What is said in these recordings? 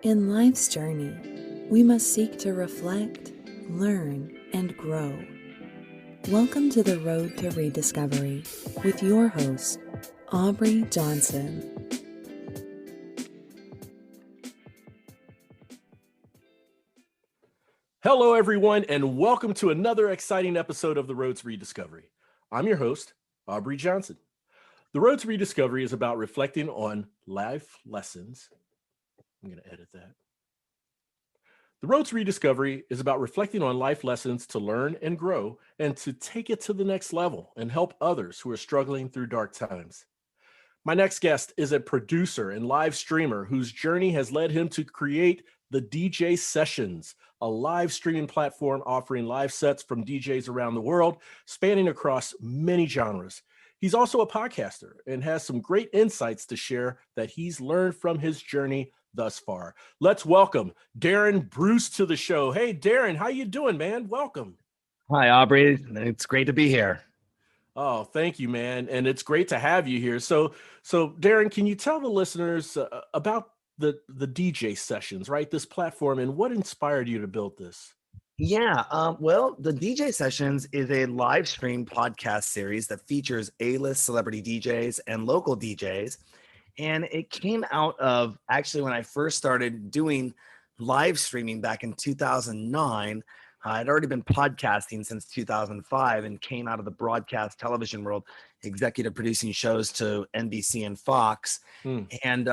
In life's journey, we must seek to reflect, learn, and grow. Welcome to the Road to Rediscovery with your host, Aubrey Johnson. Hello, everyone, and welcome to another exciting episode of the Road to Rediscovery. I'm your host, Aubrey Johnson. The Road to Rediscovery is about reflecting on life lessons. I'm going to edit that. The Road to Rediscovery is about reflecting on life lessons to learn and grow and to take it to the next level and help others who are struggling through dark times. My next guest is a producer and live streamer whose journey has led him to create the DJ Sessions, a live streaming platform offering live sets from DJs around the world, spanning across many genres. He's also a podcaster and has some great insights to share that he's learned from his journey thus far. Let's welcome Darran Bruce to the show. Hey, Darran, how you doing, man? Welcome. Hi, Aubrey. It's great to be here. Oh, thank you, man. And it's great to have you here. So Darran, can you tell the listeners about the DJ Sessions, right? This platform, and what inspired you to build this? Yeah, well, the DJ Sessions is a live stream podcast series that features A-list celebrity DJs and local DJs. And it came out of actually when I first started doing live streaming back in 2009. I'd already been podcasting since 2005 and came out of the broadcast television world, executive producing shows to NBC and Fox. And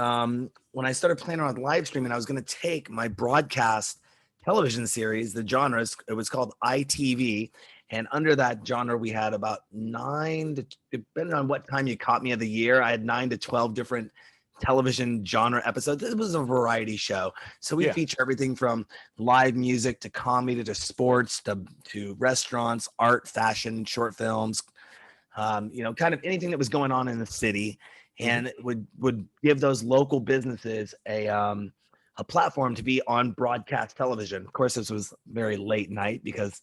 when I started playing around with live streaming, I was going to take my broadcast television series, the genres, it was called ITV. And under that genre, we had about depending on what time you caught me of the year, I had 9 to 12 different television genre episodes. This was a variety show. So we feature everything from live music to comedy to sports to restaurants, art, fashion, short films, kind of anything that was going on in the city. And it would give those local businesses a platform to be on broadcast television. Of course, this was very late night because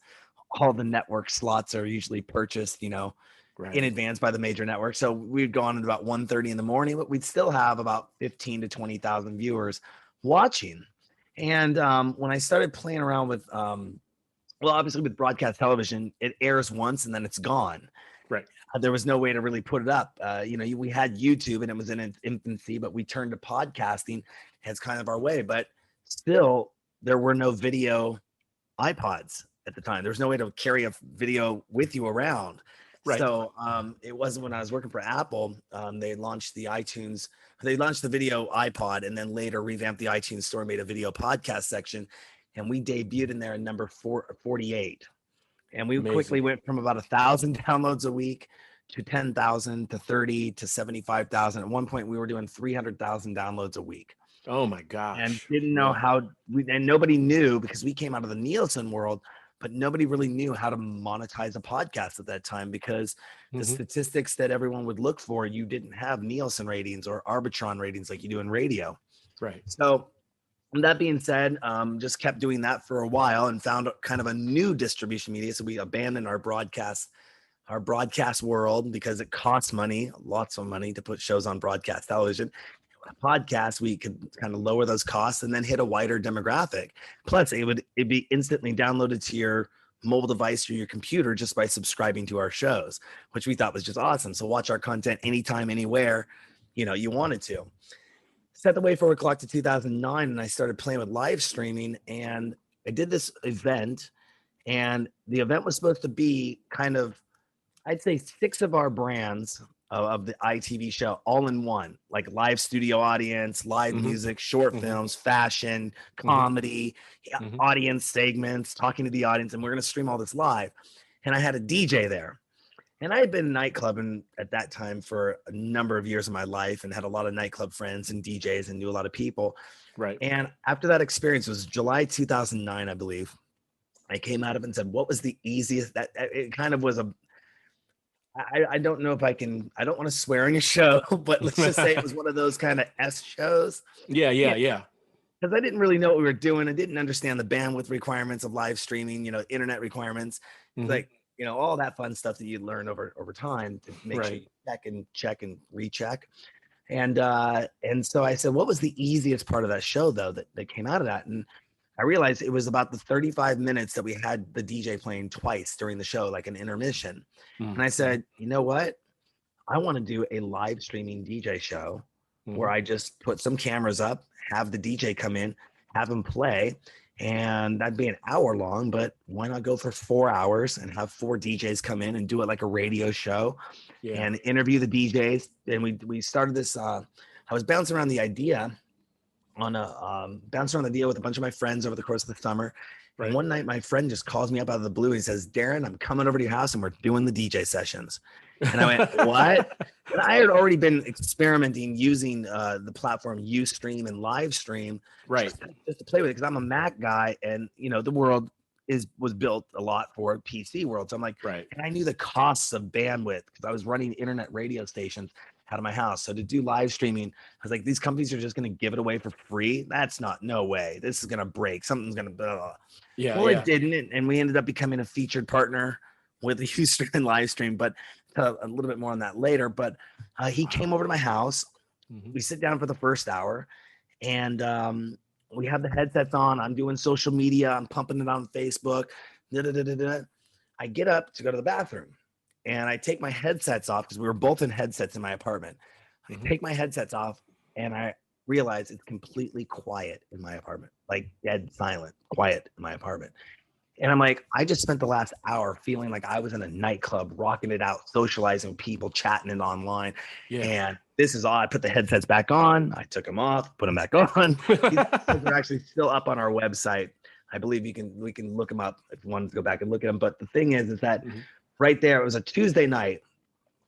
all the network slots are usually purchased, in advance by the major networks. So we'd go on at about 1:30 in the morning, but we'd still have about 15 to 20,000 viewers watching. And when I started playing around with, obviously with broadcast television, it airs once and then it's gone. Right. There was no way to really put it up. We had YouTube and it was in its infancy, but we turned to podcasting as kind of our way. But still, there were no video iPods at the time. There was no way to carry a video with you around. Right. So it wasn't when I was working for Apple. They launched the video iPod and then later revamped the iTunes store, made a video podcast section. And we debuted in there at number 48. And we quickly went from about 1,000 downloads a week to 10,000 to 30 to 75,000. At one point, we were doing 300,000 downloads a week. Oh my gosh! And didn't know and nobody knew because we came out of the Nielsen world, but nobody really knew how to monetize a podcast at that time because the statistics that everyone would look for, you didn't have Nielsen ratings or Arbitron ratings like you do in radio. Right. So. And that being said, just kept doing that for a while and found kind of a new distribution media. So we abandoned our broadcast world because it costs money, lots of money to put shows on broadcast television. A podcast, we could kind of lower those costs and then hit a wider demographic. Plus, it'd be instantly downloaded to your mobile device or your computer just by subscribing to our shows, which we thought was just awesome. So watch our content anytime, anywhere, you wanted to. Set the way forward clock to 2009 and I started playing with live streaming and I did this event and the event was supposed to be kind of, I'd say 6 of our brands of the ITV show all in one, like live studio audience, live music, short films, fashion, comedy, audience segments, talking to the audience. And we're going to stream all this live. And I had a DJ there. And I had been nightclubbing at that time for a number of years of my life and had a lot of nightclub friends and DJs and knew a lot of people. Right. And after that experience, it was July 2009, I believe. I came out of it and said, what was the easiest? That it kind of was I don't know if I don't want to swear on your show, but let's just say it was one of those kind of S shows. Yeah. Because I didn't really know what we were doing. I didn't understand the bandwidth requirements of live streaming, internet requirements. Like, all that fun stuff that you learn over time to make sure you check and recheck. And so I said, what was the easiest part of that show though that came out of that? And I realized it was about the 35 minutes that we had the DJ playing twice during the show, like an intermission. And I said, you know what? I want to do a live streaming DJ show where I just put some cameras up, have the DJ come in, have him play, and that'd be an hour long, but why not go for 4 hours and have 4 DJs come in and do it like a radio show and interview the DJs? And we started this. I was bouncing around the idea with a bunch of my friends over the course of the summer. And one night, my friend just calls me up out of the blue. And he says, Darran, I'm coming over to your house and we're doing the DJ sessions. And I went, what? And I had already been experimenting using the platform Ustream and Livestream, just to play with it, because I'm a Mac guy, and the world was built a lot for PC world. So I'm like, and I knew the costs of bandwidth because I was running internet radio stations out of my house. So to do live streaming, I was like, these companies are just going to give it away for free. That's no way. This is going to break. Something's going to blah. It didn't. And we ended up becoming a featured partner with the Ustream and Livestream, but a little bit more on that later. But he came over to my house. We sit down for the first hour, and we have the headsets on. I'm doing social media. I'm pumping it on Facebook. I get up to go to the bathroom, and I take my headsets off because we were both in headsets in my apartment. I take my headsets off, and I realize it's completely quiet in my apartment, like dead silent, quiet in my apartment. And I'm like, I just spent the last hour feeling like I was in a nightclub, rocking it out, socializing with people, chatting it online. And this is odd. I put the headsets back on. I took them off, put them back on. They're actually still up on our website. I believe we can look them up if you wanted to go back and look at them. But the thing is that right there, it was a Tuesday night,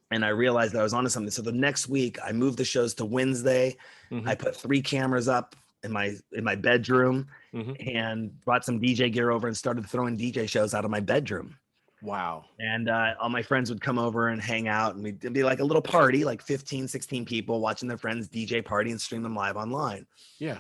and I realized that I was onto something. So the next week, I moved the shows to Wednesday. I put 3 cameras up in my bedroom and brought some DJ gear over and started throwing DJ shows out of my bedroom. Wow. And all my friends would come over and hang out, and we'd be like a little party, like 15, 16 people watching their friends DJ party and stream them live online. Yeah.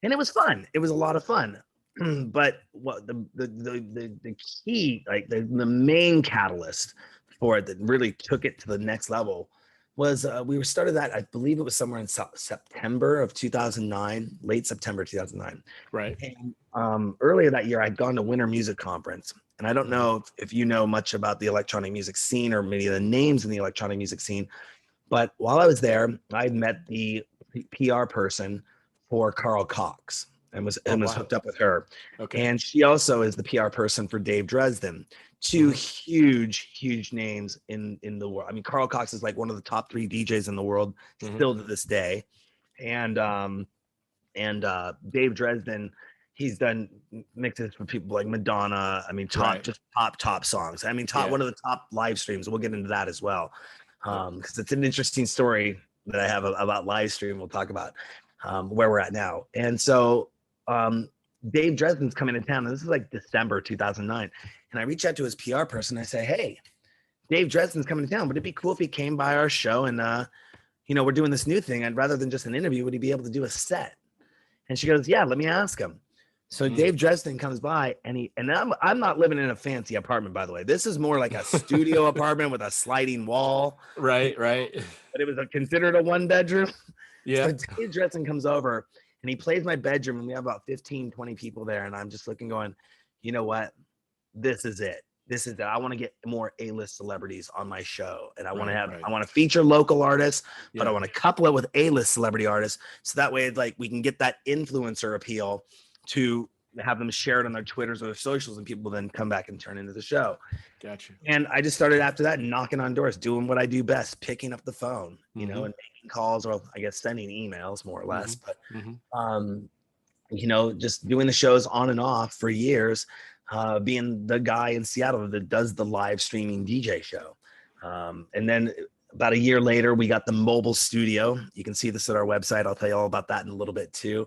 And it was fun. It was a lot of fun. But what the key, like the main catalyst for it that really took it to the next level was we started that, I believe it was somewhere in September of 2009, late September 2009. Right. And earlier that year, I'd gone to Winter Music Conference. And I don't know if you know much about the electronic music scene or many of the names in the electronic music scene, but while I was there, I met the PR person for Carl Cox and was hooked up with her. Okay. And she also is the PR person for Dave Dresden. 2 huge names in the world. I mean, Carl Cox is like one of the top 3 DJs in the world still to this day. And Dave Dresden, he's done mixes for people like Madonna. I mean, top songs. I mean, one of the top live streams. We'll get into that as well. Because it's an interesting story that I have about live stream. We'll talk about where we're at now. And so Dave Dresden's coming to town, and this is like December 2009. And I reach out to his PR person. I say, hey, Dave Dresden's coming to town. Would it be cool if he came by our show and, we're doing this new thing, and rather than just an interview, would he be able to do a set? And she goes, yeah, let me ask him. So Dave Dresden comes by, and I'm not living in a fancy apartment, by the way. This is more like a studio apartment with a sliding wall. Right. But it was considered a 1-bedroom. Yeah. So Dave Dresden comes over, and he plays my bedroom, and we have about 15, 20 people there. And I'm just looking going, you know what? This is it. I want to get more A-list celebrities on my show. And I want to feature local artists, but I want to couple it with A-list celebrity artists. So that way, like, we can get that influencer appeal to have them share it on their Twitters or their socials, and people then come back and turn into the show. Gotcha. And I just started after that knocking on doors, doing what I do best, picking up the phone, and making calls, or I guess sending emails more or less. But, just doing the shows on and off for years, being the guy in Seattle that does the live streaming DJ show. And then about a year later, we got the mobile studio. You can see this at our website. I'll tell you all about that in a little bit too.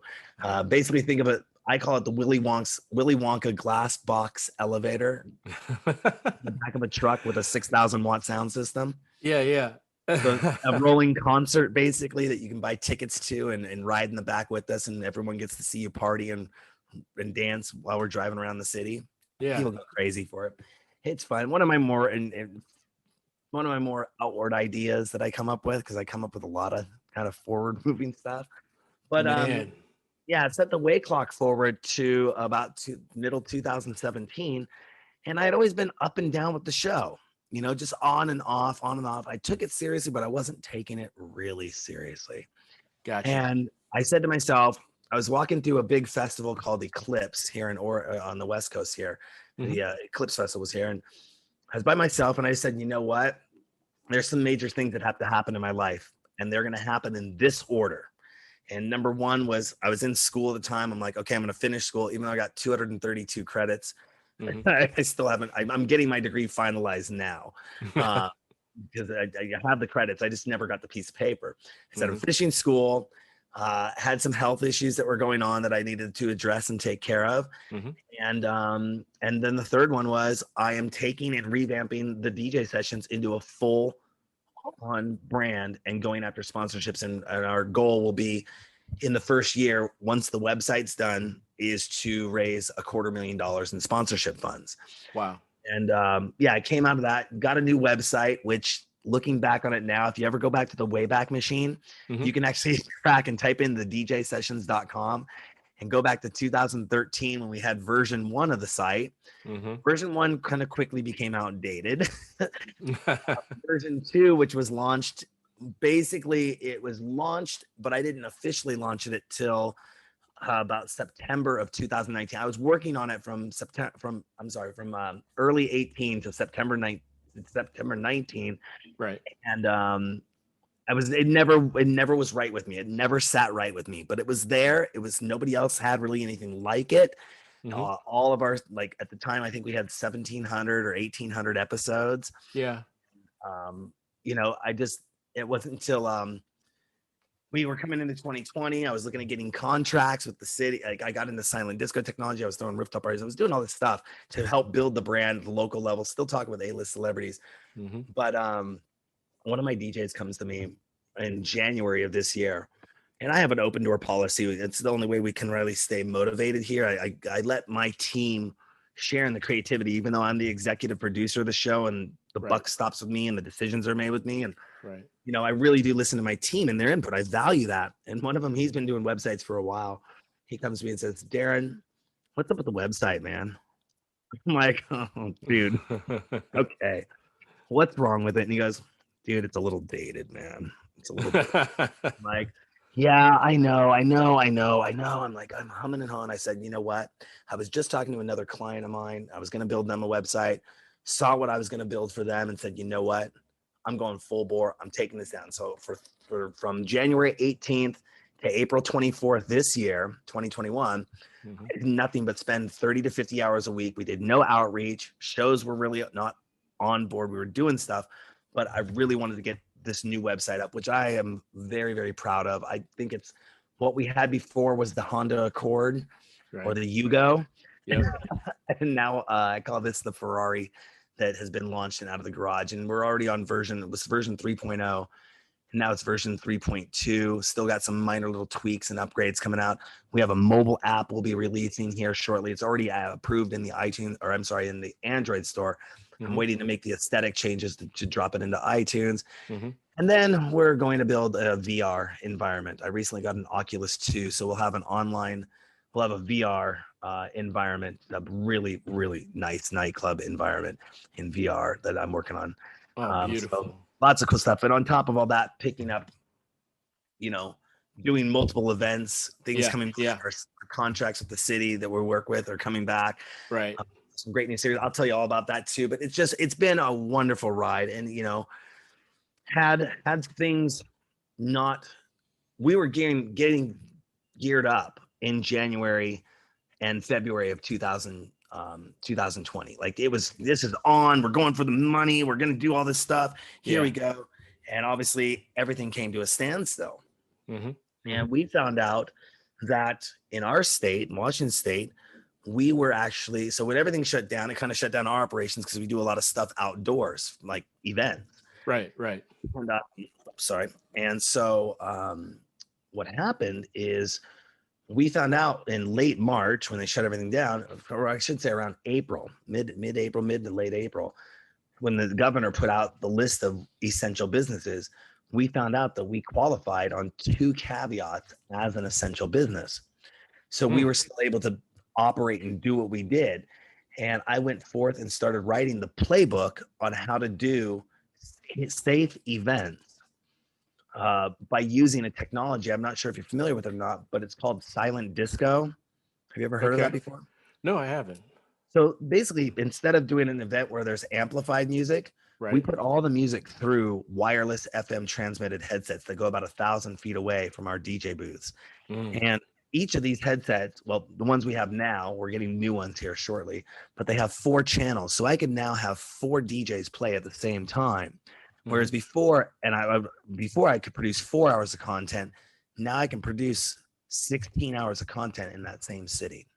Basically, think of it, I call it the Willy Wonka glass box elevator, the back of a truck with a 6,000 watt sound system. Yeah. So a rolling concert, basically, that you can buy tickets to and ride in the back with us, and everyone gets to see you party and dance while we're driving around the city. Yeah, people go crazy for it. It's fun. One of my more outward ideas that I come up with, because I come up with a lot of kind of forward moving stuff. But Man. yeah, it set the way clock forward to about middle 2017. And I had always been up and down with the show, just on and off, on and off. I took it seriously, but I wasn't taking it really seriously. Gotcha. And I said to myself, I was walking through a big festival called Eclipse here on the West Coast here. The Eclipse Festival was here. And I was by myself and I said, you know what? There's some major things that have to happen in my life, and they're going to happen in this order. And number one was I was in school at the time. I'm like, okay, I'm going to finish school, even though I got 232 credits. I still haven't. I'm getting my degree finalized now because I have the credits. I just never got the piece of paper. I said I'm finishing school. Had some health issues that were going on that I needed to address and take care of. And then the third one was I am taking and revamping the DJ sessions into a full on brand and going after sponsorships. And our goal will be in the first year, once the website's done, is to raise $250,000 in sponsorship funds. Wow. And I came out of that, got a new website, which looking back on it now, if you ever go back to the Wayback Machine, you can actually track and type in the djsessions.com and go back to 2013 when we had version 1 of the site. Version 1 kind of quickly became outdated. Version 2, which was launched, basically it was launched, but I didn't officially launch it till about September of 2019. I was working on it from early 18 to September 19. Right. And it never was right with me. It never sat right with me, but it was there. It was, nobody else had really anything like it. All of our, like at the time, I think we had 1,700 or 1,800 episodes. Yeah. It wasn't until we were coming into 2020. I was looking at getting contracts with the city. Like I got into silent disco technology. I was throwing rooftop parties. I was doing all this stuff to help build the brand at the local level, still talking with A-list celebrities. But one of my DJs comes to me in January of this year, and I have an open door policy. It's the only way we can really stay motivated here. I let my team share in the creativity, even though I'm the executive producer of the show and the buck stops with me and the decisions are made with me. And, I really do listen to my team and their input. I value that. And one of them, he's been doing websites for a while. He comes to me and says, Darran, what's up with the website, man? I'm like, oh, dude, okay. What's wrong with it? And he goes, dude, it's a little dated, man. It's a little dated. I'm like, yeah, I know. I'm like, I'm humming and hawing. I said, you know what? I was just talking to another client of mine. I was going to build them a website, saw what I was going to build for them and said, you know what? I'm going full bore. I'm taking this down. So from January 18th to April 24th this year, 2021, I did nothing but spend 30 to 50 hours a week. We did no outreach. Shows were really not on board. We were doing stuff, but I really wanted to get this new website up, which I am very, very proud of. I think it's what we had before was the Honda Accord or the Yugo. And now I call this the Ferrari that has been launched and out of the garage. And we're already on version 3.0. And now it's version 3.2. Still got some minor little tweaks and upgrades coming out. We have a mobile app we'll be releasing here shortly. It's already approved in the in the Android store. I'm waiting to make the aesthetic changes to drop it into iTunes. And then we're going to build a VR environment. I recently got an Oculus 2, so we'll have a VR environment, a really, really nice nightclub environment in VR that I'm working on. Oh, beautiful. So lots of cool stuff. And on top of all that, picking up, doing multiple events, things coming back, our contracts with the city that we work with are coming back. Right. Some great new series. I'll tell you all about that too. But it's been a wonderful ride. And, had things not, we were getting geared up in January and February of 2020. Like this is on, we're going for the money. We're going to do all this stuff. Here we go. And obviously everything came to a standstill. And we found out that in our state, in Washington State, we were actually, so when everything shut down, it kind of shut down our operations because we do a lot of stuff outdoors, like events. Right. Sorry. And so what happened is we found out in late March when they shut everything down, or I should say around April, mid-April, mid to late April, when the governor put out the list of essential businesses, we found out that we qualified on 2 caveats as an essential business. So we were still able to operate and do what we did. And I went forth and started writing the playbook on how to do safe events by using a technology. I'm not sure if you're familiar with it or not, but it's called silent disco. Have you ever heard of that before? No, I haven't. So basically, instead of doing an event where there's amplified music, we put all the music through wireless FM transmitted headsets that go about 1,000 feet away from our DJ booths. And each of these headsets, well, the ones we have now, we're getting new ones here shortly, but they have 4 channels. So I can now have 4 DJs play at the same time. Whereas before, before I could produce 4 hours of content, now I can produce 16 hours of content in that same city.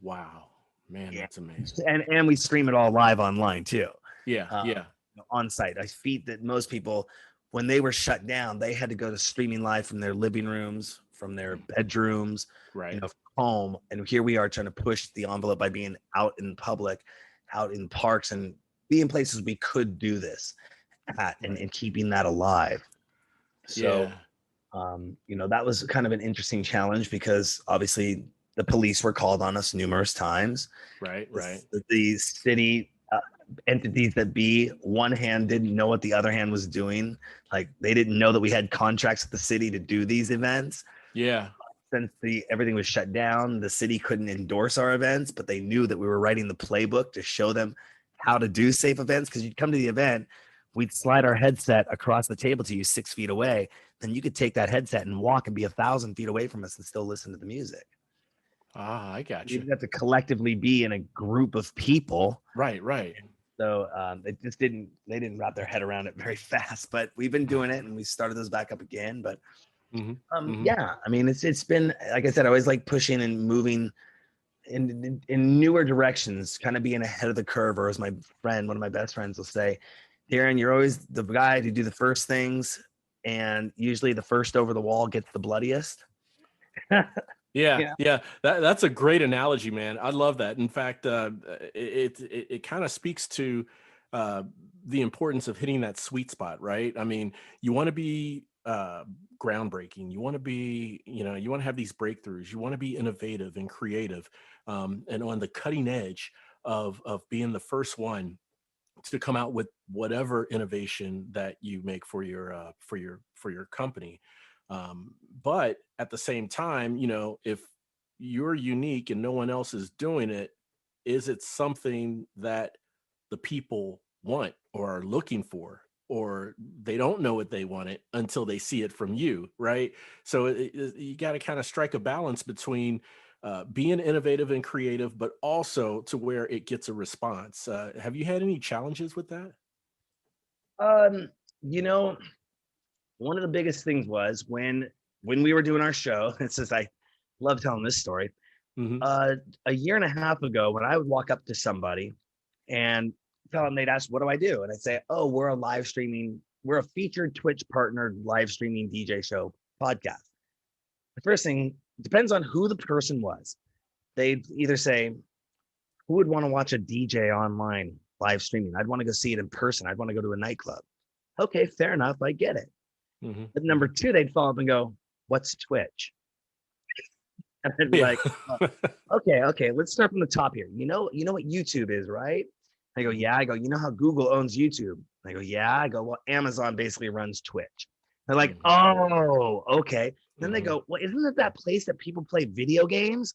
Wow, man, that's amazing. And we stream it all live online too. Yeah. On site. I feed that most people, when they were shut down, they had to go to streaming live from their living rooms, from their bedrooms, from home. And here we are trying to push the envelope by being out in public, out in parks, and be in places we could do this at, and keeping that alive. So, that was kind of an interesting challenge because obviously the police were called on us numerous times. Right. The city entities that one hand didn't know what the other hand was doing. Like they didn't know that we had contracts with the city to do these events. Yeah. Since everything was shut down, the city couldn't endorse our events, but they knew that we were writing the playbook to show them how to do safe events. Because you'd come to the event, we'd slide our headset across the table to you 6 feet away. Then you could take that headset and walk and be 1,000 feet away from us and still listen to the music. I got you. You have to collectively be in a group of people. Right. So they didn't wrap their head around it very fast, but we've been doing it and we started those back up again. But yeah, I mean, it's been, like I said, I always like pushing and moving in newer directions, kind of being ahead of the curve, or as one of my best friends will say, Darran, you're always the guy to do the first things. And usually the first over the wall gets the bloodiest. Yeah. That's a great analogy, man. I love that. In fact, it kind of speaks to the importance of hitting that sweet spot, right? I mean, you want to be groundbreaking. You want to be, you want to have these breakthroughs. You want to be innovative and creative, and on the cutting edge of being the first one to come out with whatever innovation that you make for your company. But at the same time, if you're unique and no one else is doing it, is it something that the people want or are looking for, or they don't know what they want it until they see it from you, right? So you got to kind of strike a balance between being innovative and creative, but also to where it gets a response. Have you had any challenges with that? One of the biggest things was when we were doing our show. It says I love telling this story. A year and a half ago, when I would walk up to somebody and tell them, they'd ask, "What do I do?" And I'd say, "Oh, we're a featured Twitch partnered live streaming DJ show podcast." The first thing depends on who the person was. They'd either say, "Who would want to watch a DJ online live streaming? I'd want to go see it in person. I'd want to go to a nightclub." Okay, fair enough. I get it. But number 2, they'd follow up and go, "What's Twitch?" And I'd be like, okay, let's start from the top here. You know what YouTube is, right? I go, yeah. I go, you know how Google owns YouTube? I go, yeah. I go, well, Amazon basically runs Twitch. They're like, oh, okay. Then they go, well, isn't it that place that people play video games?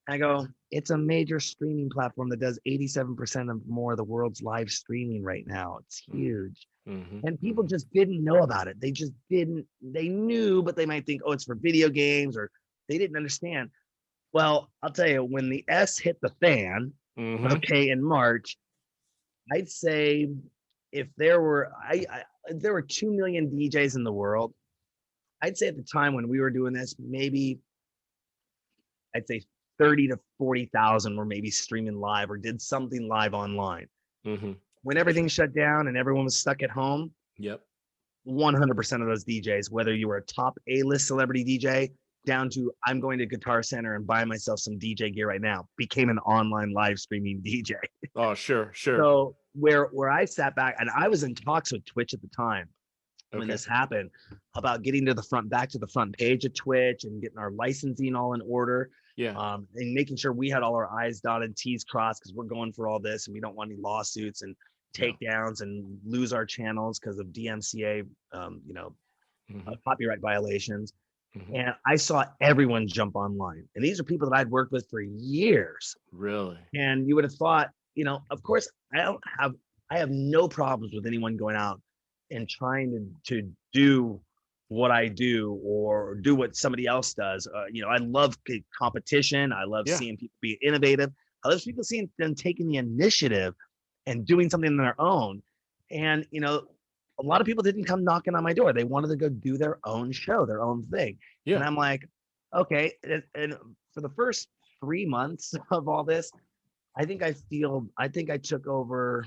I go, it's a major streaming platform that does 87% of more of the world's live streaming right now. It's huge. And people just didn't know about it. They just didn't. They knew, but they might think, oh, it's for video games, or they didn't understand. Well, I'll tell you, when the S hit the fan, in March, I'd say if there were 2 million DJs in the world, I'd say at the time when we were doing this, maybe I'd say 30 to 40,000 were maybe streaming live or did something live online. When everything shut down and everyone was stuck at home, 100% of those DJs, whether you were a top A-list celebrity DJ down to I'm going to Guitar Center and buying myself some DJ gear right now, became an online live streaming DJ. Oh, sure. So where I sat back, and I was in talks with Twitch at the time, when Okay. this happened, about getting back to the front page of Twitch and getting our licensing all in order. Yeah. And making sure we had all our I's dotted, T's crossed, because we're going for all this and we don't want any lawsuits and takedowns and lose our channels because of DMCA, copyright violations. Mhm. And I saw everyone jump online. And these are people that I'd worked with for years. Really? And you would have thought, of course, I have no problems with anyone going out and trying to do what I do or do what somebody else does. I love competition. I love seeing people be innovative. I love people seeing them taking the initiative and doing something on their own. And, a lot of people didn't come knocking on my door. They wanted to go do their own show, their own thing. Yeah. And I'm like, okay. And for the first 3 months of all this, I think I took over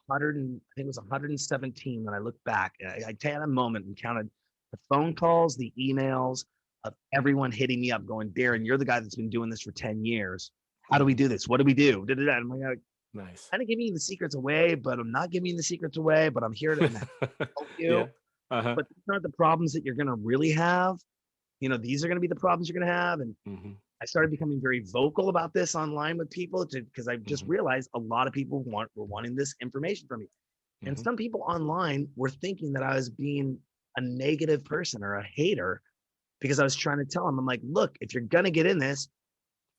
100, and I think it was 117 when I look back. I had a moment and counted the phone calls, the emails of everyone hitting me up going, Darran, you're the guy that's been doing this for 10 years. How do we do this? What do we do? I'm like, nice. kind of giving you the secrets away, but I'm not giving you the secrets away, but I'm here to help you. Yeah. Uh-huh. But these aren't the problems that you're going to really have. These are going to be the problems you're going to have. And I started becoming very vocal about this online with people because I just realized a lot of people were wanting this information from me. And some people online were thinking that I was being a negative person or a hater because I was trying to tell them, I'm like, look, if you're going to get in this,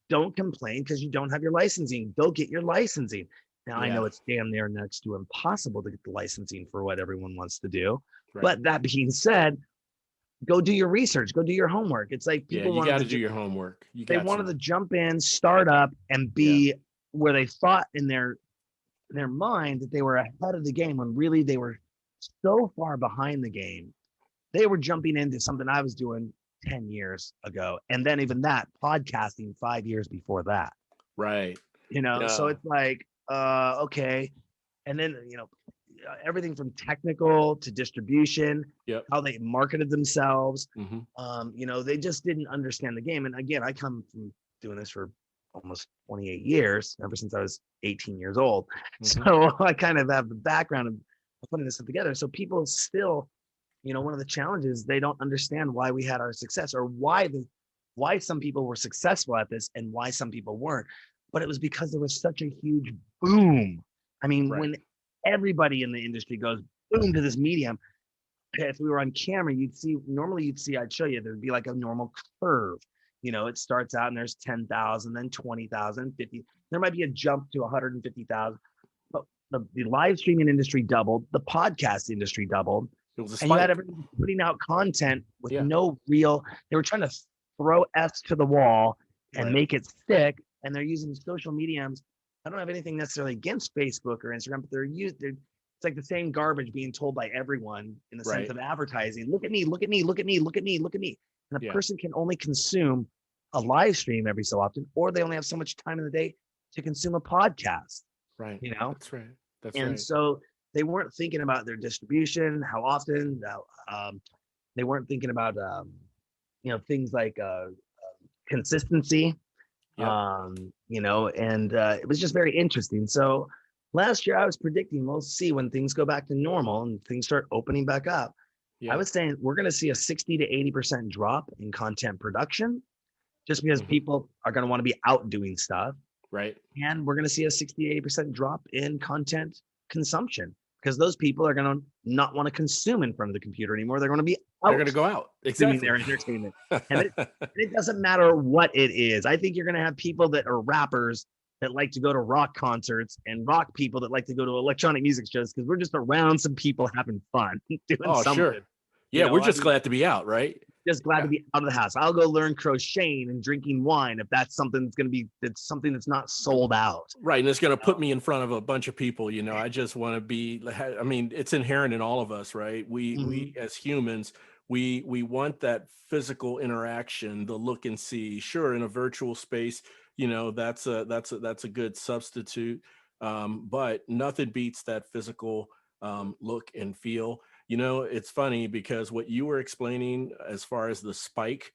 don't complain because you don't have your licensing. Go get your licensing. Now, I know it's damn near next to impossible to get the licensing for what everyone wants to do. Right. But that being said, go do your research, go do your homework. It's like people you got to do your homework. They wanted to jump in, start up, and be where they thought in their mind that they were ahead of the game when really they were so far behind the game. They were jumping into something I was doing 10 years ago. And then even that, podcasting 5 years before that. Right. So it's like, okay. And then, everything from technical to distribution, how they marketed themselves. They just didn't understand the game. And again, I come from doing this for almost 28 years, ever since I was 18 years old. So I kind of have the background of putting this together. So people still, one of the challenges, they don't understand why we had our success or why some people were successful at this and why some people weren't. But it was because there was such a huge boom. I mean, when everybody in the industry goes boom to this medium, if we were on camera, I'd show you, there'd be like a normal curve. It starts out and there's 10,000, then 20,000, 50. There might be a jump to 150,000. But the live streaming industry doubled. The podcast industry doubled. It was a spike. And you had everyone putting out content with no real, they were trying to throw S to the wall and make it stick. And they're using social mediums. I don't have anything necessarily against Facebook or Instagram, but it's like the same garbage being told by everyone in the sense of advertising. Look at me, look at me, look at me, look at me, look at me. And a person can only consume a live stream every so often, or they only have so much time in the day to consume a podcast. Right. That's right. And so they weren't thinking about their distribution, how often. They weren't thinking about things like consistency. And it was just very interesting. So last year I was predicting we'll see when things go back to normal and things start opening back up. I was saying we're going to see a 60 to 80% drop in content production just because people are going to want to be out doing stuff. Right. And we're going to see a 60 to 80% drop in content consumption because those people are going to not want to consume in front of the computer anymore. They're going to be out. They're going to go out. Exactly. Doing their entertainment. And it doesn't matter what it is. I think you're going to have people that are rappers that like to go to rock concerts and rock people that like to go to electronic music shows because we're just around some people having fun doing something. Sure. Yeah, we're just glad to be out, right? Just glad to be out of the house. I'll go learn crocheting and drinking wine if that's something that's not sold out. Right, and it's going to put me in front of a bunch of people. I just want to be. I mean, it's inherent in all of us, right? We as humans, we want that physical interaction, the look and see. Sure, in a virtual space, that's a good substitute. But nothing beats that physical look and feel. It's funny because what you were explaining as far as the spike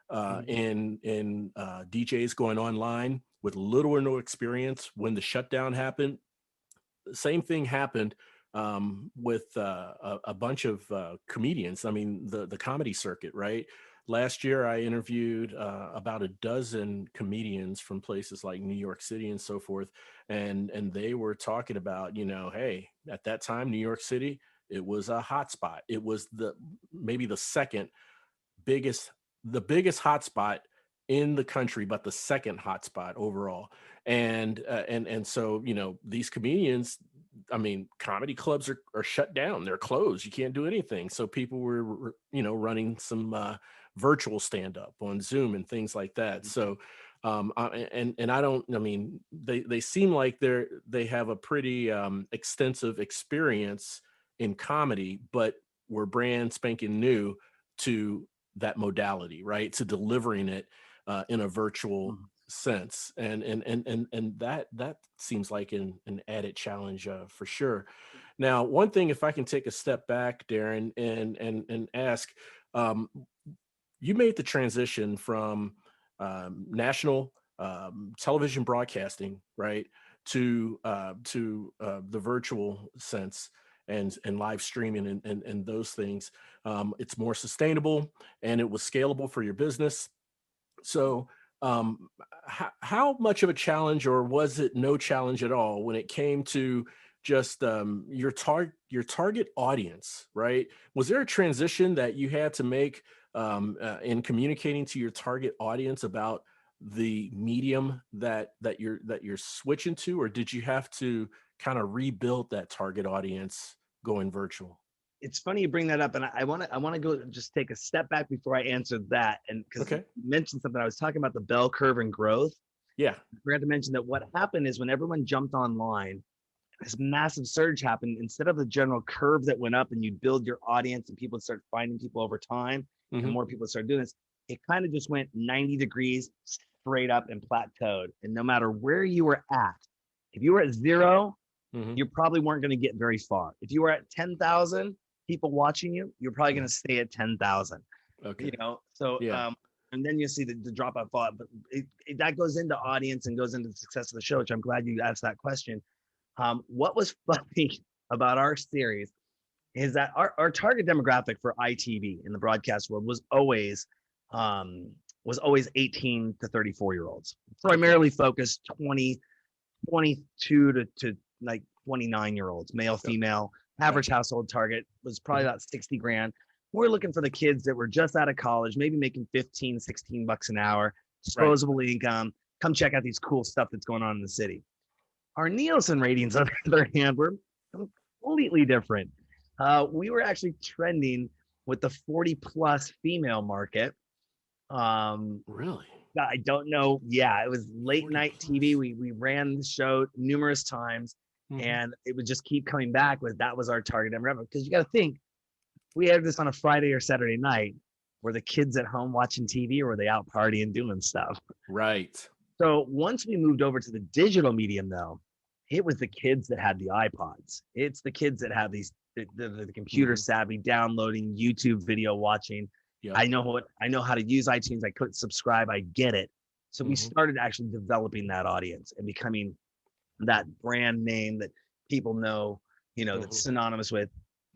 in DJs going online with little or no experience when the shutdown happened, the same thing happened with a bunch of comedians. I mean, the comedy circuit, right? Last year, I interviewed about a dozen comedians from places like New York City and so forth, and they were talking about, hey, at that time, New York City, it was a hot spot. It was maybe the second biggest, the biggest hotspot in the country, but the second hotspot overall. And so these comedians, I mean, comedy clubs are shut down. They're closed. You can't do anything. So people were running some virtual stand up on Zoom and things like that. So and I mean, they seem like they have a pretty extensive experience in comedy, but we're brand spanking new to that modality, right? To delivering it in a virtual sense, and that seems like an added challenge for sure. Now, one thing, if I can take a step back, Darran, and ask, um, you made the transition from national television broadcasting, right, to the virtual sense and live streaming and those things. It's more sustainable and it was scalable for your business. So, how much of a challenge, or was it no challenge at all, when it came to just your target audience, right? Was there a transition that you had to make in communicating to your target audience about the medium that you're switching to, or did you have to kind of rebuild that target audience going virtual? It's funny you bring that up, and I want to go just take a step back before I answer that, and because Okay. you mentioned something, I was talking about the bell curve and growth. Yeah. I forgot to mention that what happened is when everyone jumped online, this massive surge happened. Instead of the general curve that went up and you build your audience and people start finding people over time, and more people start doing this, it kind of just went 90 degrees straight up and plateaued. And no matter where you were at, if you were at 0, you probably weren't going to get very far. If you were at 10,000 people watching you, you're probably going to stay at 10,000. Okay. So Yeah. and then you see the dropout fall. But that goes into audience and goes into the success of the show, which I'm glad you asked that question. What was funny about our series is that our target demographic for ITV in the broadcast world was always 18 to 34-year-olds, primarily focused 22 to like 29-year-olds, male, female. Average household target was probably about 60 grand. We're looking for the kids that were just out of college, maybe making 15, 16 bucks an hour, disposable income. Come check out these cool stuff that's going on in the city. Our Nielsen ratings, on the other hand, were completely different. We were actually trending with the 40 plus female market. Really? I don't know. Yeah, it was late night TV. We ran the show numerous times, and it would just keep coming back with that was our target demographic. Because you got to think, we had this on a Friday or Saturday night. Were the kids at home watching TV, or were they out partying doing stuff? Right. So once we moved over to the digital medium, though, it was the kids that had the iPods. It's the kids that have these the computer savvy, downloading YouTube video watching. Yep. I know how to use iTunes. I click subscribe. I get it. So we started actually developing that audience and becoming that brand name that people know, that's synonymous with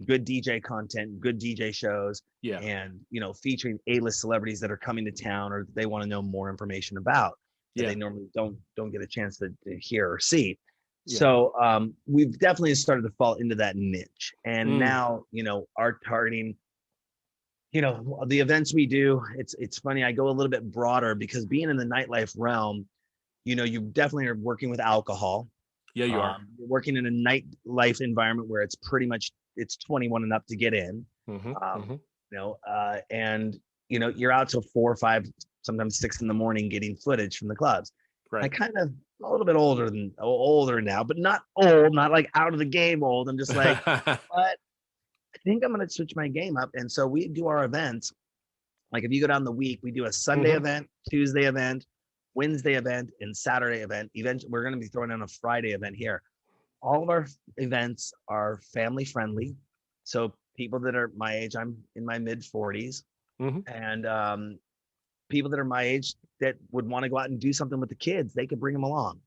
good DJ content, good DJ shows, and featuring A-list celebrities that are coming to town or they want to know more information about that they normally don't get a chance to hear or see. So we've definitely started to fall into that niche, and now our targeting, the events we do, it's funny, I go a little bit broader because being in the nightlife realm, you definitely are working with alcohol. Yeah, you are. You're working in a nightlife environment where it's pretty much it's 21 and up to get in. And you're out till 4 or 5, sometimes 6 in the morning getting footage from the clubs. I kind of a little bit older now, but not old, not like out of the game old. I'm just like, but I think I'm going to switch my game up. And so we do our events. Like if you go down the week, we do a Sunday event, Tuesday event, Wednesday event, and Saturday event. We're going to be throwing in a Friday event here. All of our events are family friendly. So people that are my age, I'm in my mid 40s, and people that are my age that would want to go out and do something with the kids, they could bring them along.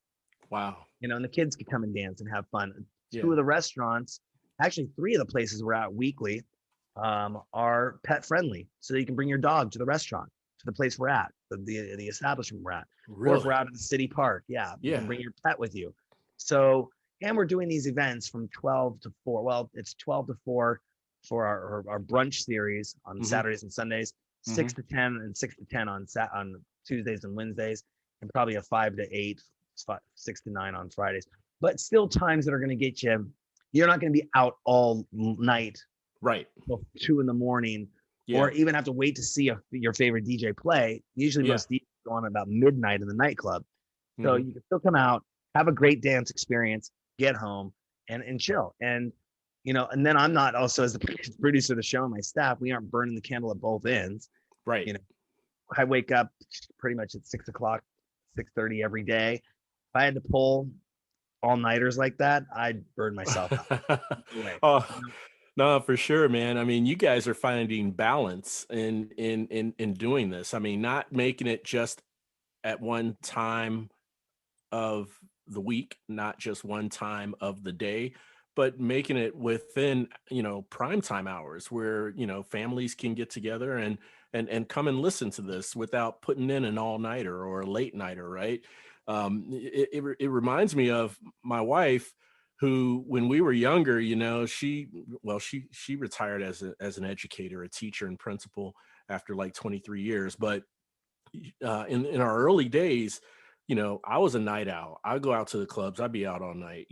Wow. And the kids could come and dance and have fun. 2 of the restaurants actually 3 of the places we're at weekly are pet friendly, so you can bring your dog to the restaurant, to the place we're at, the establishment we're at, or if we're Really? out at the city park, yeah, you can Yeah. bring your pet with you. So, and we're doing these events from 12 to 4. Well, it's 12 to 4 for our brunch series on Mhm. Saturdays and Sundays, Mhm. 6 to 10 and 6 to 10 on Tuesdays and Wednesdays, and probably a 5 to 8, 6 to 9 on Fridays. But still times that are going to get you. You're not going to be out all night Right. till 2 in the morning, Yeah. or even have to wait to see your favorite DJ play. Usually, Yeah. most DJs go on about midnight in the nightclub, so Mhm. you can still come out, have a great dance experience, get home, and chill. And and then I'm not also, as the producer of the show and my staff, we aren't burning the candle at both ends. Right. You know, I wake up pretty much at 6 o'clock, 6:30 every day. If I had to pull all-nighters like that, I'd burn myself out. No way. Oh, no, for sure, man. I mean, you guys are finding balance in doing this. I mean, not making it just at one time of the week, not just one time of the day, but making it within, prime time hours where, families can get together and come and listen to this without putting in an all-nighter or a late nighter, right? It reminds me of my wife, who, when we were younger, she retired as an educator, a teacher and principal after like 23 years. But in our early days, I was a night owl. I'd go out to the clubs. I'd be out all night.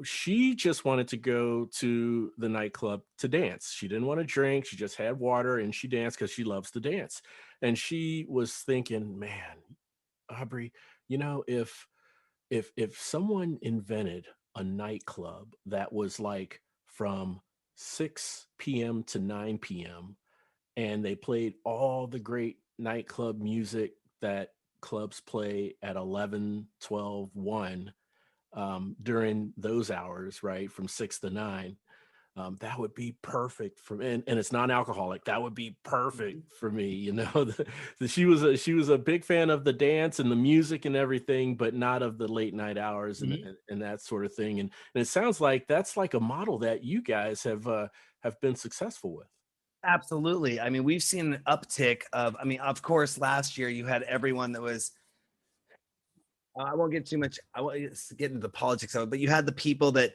She just wanted to go to the nightclub to dance. She didn't want to drink. She just had water and she danced because she loves to dance. And she was thinking, man, Aubrey, if someone invented a nightclub that was like from 6 p.m. to 9 p.m., and they played all the great nightclub music that clubs play at 11, 12, 1, during those hours, right, from 6 to 9. That would be perfect for me, and it's non-alcoholic. That would be perfect for me. She was a big fan of the dance and the music and everything, but not of the late night hours and that sort of thing. And it sounds like that's like a model that you guys have been successful with. Absolutely. I mean, we've seen an uptick of course, last year you had everyone that was, I won't get too much, I won't get into the politics of it, but you had the people that,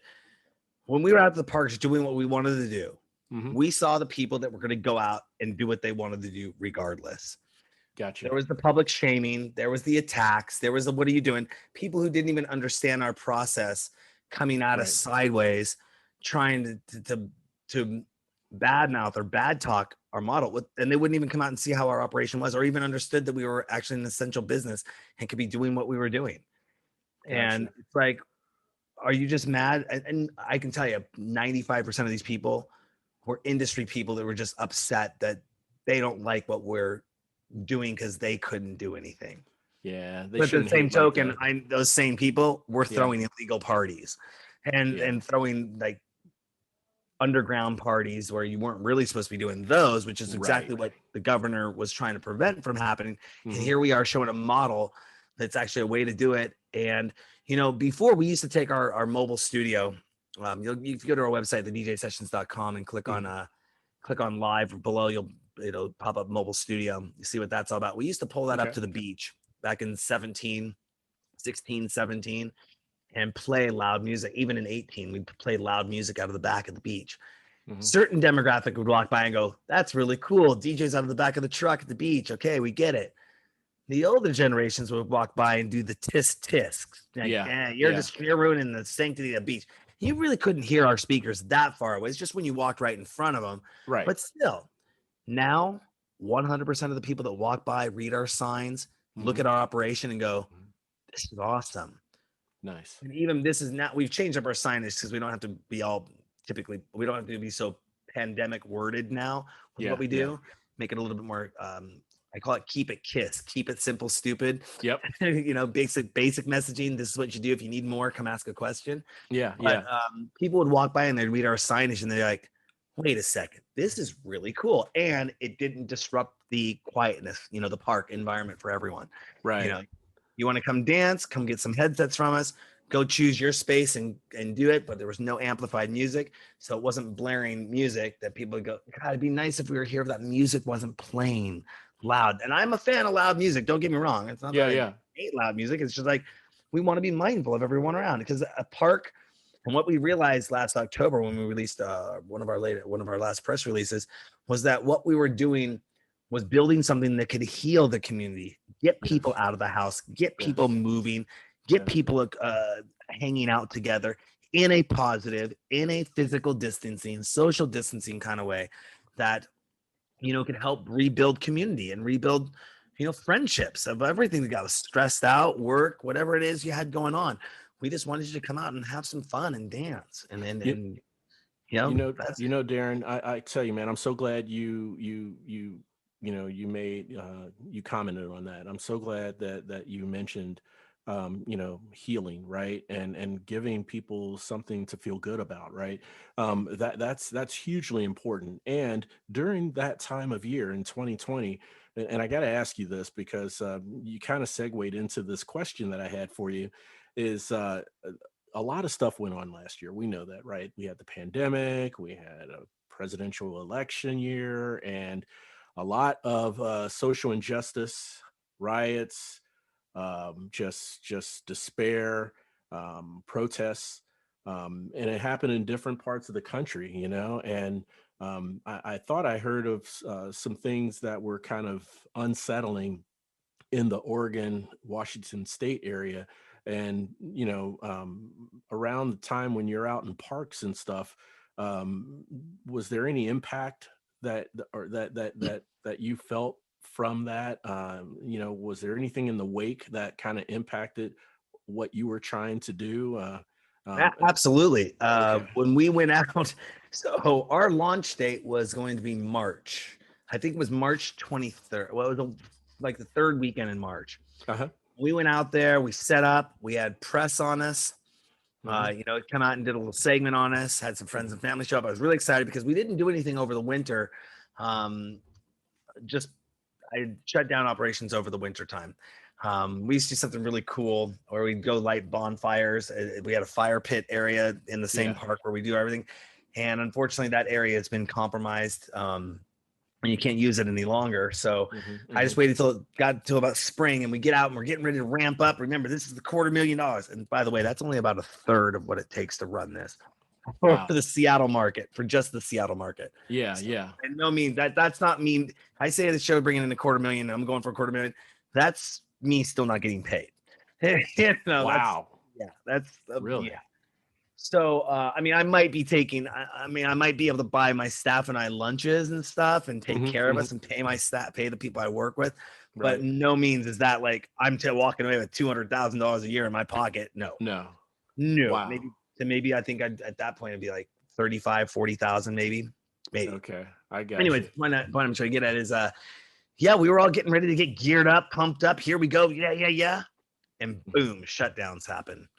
when we were out at the parks doing what we wanted to do, Mhm. we saw the people that were going to go out and do what they wanted to do regardless. Gotcha. There was the public shaming, there was the attacks, there was the, what are you doing? People who didn't even understand our process coming at us Right. sideways, trying to badmouth or bad talk our model, and they wouldn't even come out and see how our operation was, or even understood that we were actually an essential business and could be doing what we were doing. And Gotcha. it's like, are you just mad? And I can tell you, 95% of these people were industry people that were just upset that they don't like what we're doing because they couldn't do anything. Yeah, they But at the shouldn't same hate like token, that. those same people were Yeah. throwing illegal parties and Yeah. throwing like underground parties where you weren't really supposed to be doing those, which is Right. exactly what the governor was trying to prevent from happening. And Mhm. here we are showing a model that's actually a way to do it. And before, we used to take our mobile studio. You can go to our website, thedjsessions.com, and click Mhm. on live below. It'll pop up mobile studio. You see what that's all about. We used to pull that up Okay. to the beach back in 17, 16, 17, and play loud music. Even in 18, we played loud music out of the back of the beach. Mhm. Certain demographic would walk by and go, "That's really cool. DJ's out of the back of the truck at the beach. Okay, we get it." The older generations would walk by and do the tisk tisk. Like, Yeah. Yeah. you're ruining the sanctity of the beach. You really couldn't hear our speakers that far away. It's just when you walked right in front of them. Right. But still, now 100% of the people that walk by, read our signs, look Mhm. at our operation and go, Mhm. "This is awesome." Nice. And even this is not, we've changed up our signage because we don't have to be we don't have to be so pandemic worded now with what Yeah. we Yeah. do. Make it a little bit more, I call it keep it KISS, keep it simple, stupid. Yep. Basic messaging. This is what you do. If you need more, come ask a question. Yeah. But Yeah. people would walk by and they'd read our signage and they're like, "Wait a second, this is really cool." And it didn't disrupt the quietness, the park environment for everyone. You Right. know, you want to come dance, come get some headsets from us, go choose your space and do it, but there was no amplified music, so it wasn't blaring music that people would go, God, it'd be nice if we were here if that music wasn't playing loud. And I'm a fan of loud music, don't get me wrong. It's not that I hate loud music. It's just like we want to be mindful of everyone around, because a park, and what we realized last October when we released one of our last press releases, was that what we were doing was building something that could heal the community, get people out of the house, get people moving, get people hanging out together in a positive, in a physical distancing, social distancing kind of way that, you know, can help rebuild community and rebuild, you know, friendships of everything that got stressed out, work, whatever it is you had going on. We just wanted you to come out and have some fun and dance. And you know, Darran, I tell you, man, I'm so glad you commented on that. I'm so glad that you mentioned, you know, healing, right, and giving people something to feel good about, right. That's hugely important. And during that time of year in 2020, and I got to ask you this because you kind of segued into this question that I had for you, is a lot of stuff went on last year. We know that, right? We had the pandemic, we had a presidential election year, and a lot of social injustice, riots, just despair, protests, and it happened in different parts of the country, you know. And I thought I heard of some things that were kind of unsettling in the Oregon, Washington State area. And, you know, around the time when you're out in parks and stuff, was there any impact that you felt from that? You know, was there anything in the wake that kind of impacted what you were trying to do? Absolutely. Okay. When we went out, so our launch date was going to be March. I think it was March 23rd. Well, it was like the third weekend in March. Uh-huh. We went out there, we set up, we had press on us. You know, come out and did a little segment on us, had some friends and family show up. I was really excited because we didn't do anything over the winter. Just I shut down operations over the winter time. We used to do something really cool where we'd go light bonfires. We had a fire pit area in the same park where we do everything. And unfortunately, that area has been compromised. And you can't use it any longer. So I just waited till it got to about spring, and we get out and we're getting ready to ramp up. Remember, this is the $250,000. And by the way, that's only about a third of what it takes to run this for the Seattle market, for just the Seattle market. Yeah. So, Yeah. And no mean that's not mean. I say the show bringing in $250,000 and I'm going for $250,000. That's me still not getting paid. You know, Wow. That's really. Yeah. So, I mean, I might be taking, I might be able to buy my staff and I lunches and stuff and take care of us and pay my staff, pay the people I work with. Right. But no means is that like, I'm walking away with $200,000 a year in my pocket. No. Wow. Maybe I think at that point it'd be like 35, 40,000, maybe. Okay. I got Anyway, you. what I'm trying to get at is, we were all getting ready to get geared up, pumped up. Here we go. Yeah. And boom, shutdowns happen.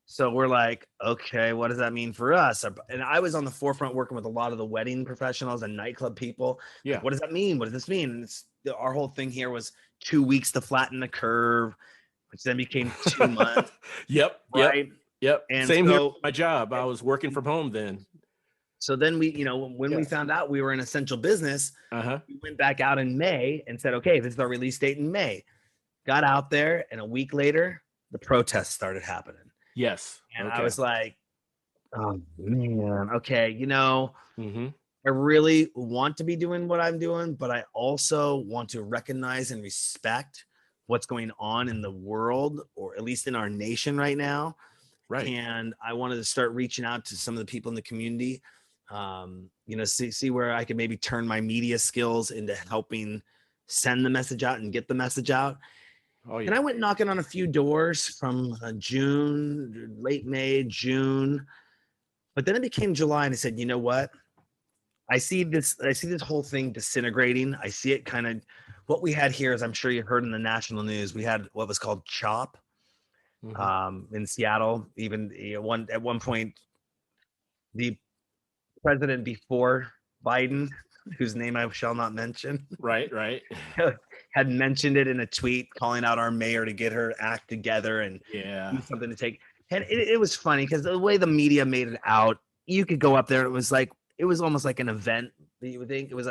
So we're like, okay, what does that mean for us? And I was on the forefront working with a lot of the wedding professionals and nightclub people. Yeah. Like, what does that mean? What does this mean? And our whole thing here was 2 weeks to flatten the curve, which then became 2 months. Yep. And same here with my job. I was working from home then. So then when we found out we were an essential business, we went back out in May and said, okay, this is our release date in May. Got out there, and a week later, the protests started happening. Yes. And I was like, oh man, okay, I really want to be doing what I'm doing, but I also want to recognize and respect what's going on in the world, or at least in our nation right now. Right. And I wanted to start reaching out to some of the people in the community, see where I could maybe turn my media skills into helping send the message out and get the message out. Oh, yeah. And I went knocking on a few doors from June, late May, June, but then it became July, and I said, you know what? I see this whole thing disintegrating. I see it kind of, what we had here, as I'm sure you heard in the national news, we had what was called CHOP in Seattle. Even at one point, the president before Biden, whose name I shall not mention, right, had mentioned it in a tweet, calling out our mayor to get her act together and do something to take. And it was funny because the way the media made it out, you could go up there. It was almost like an event. You would think it was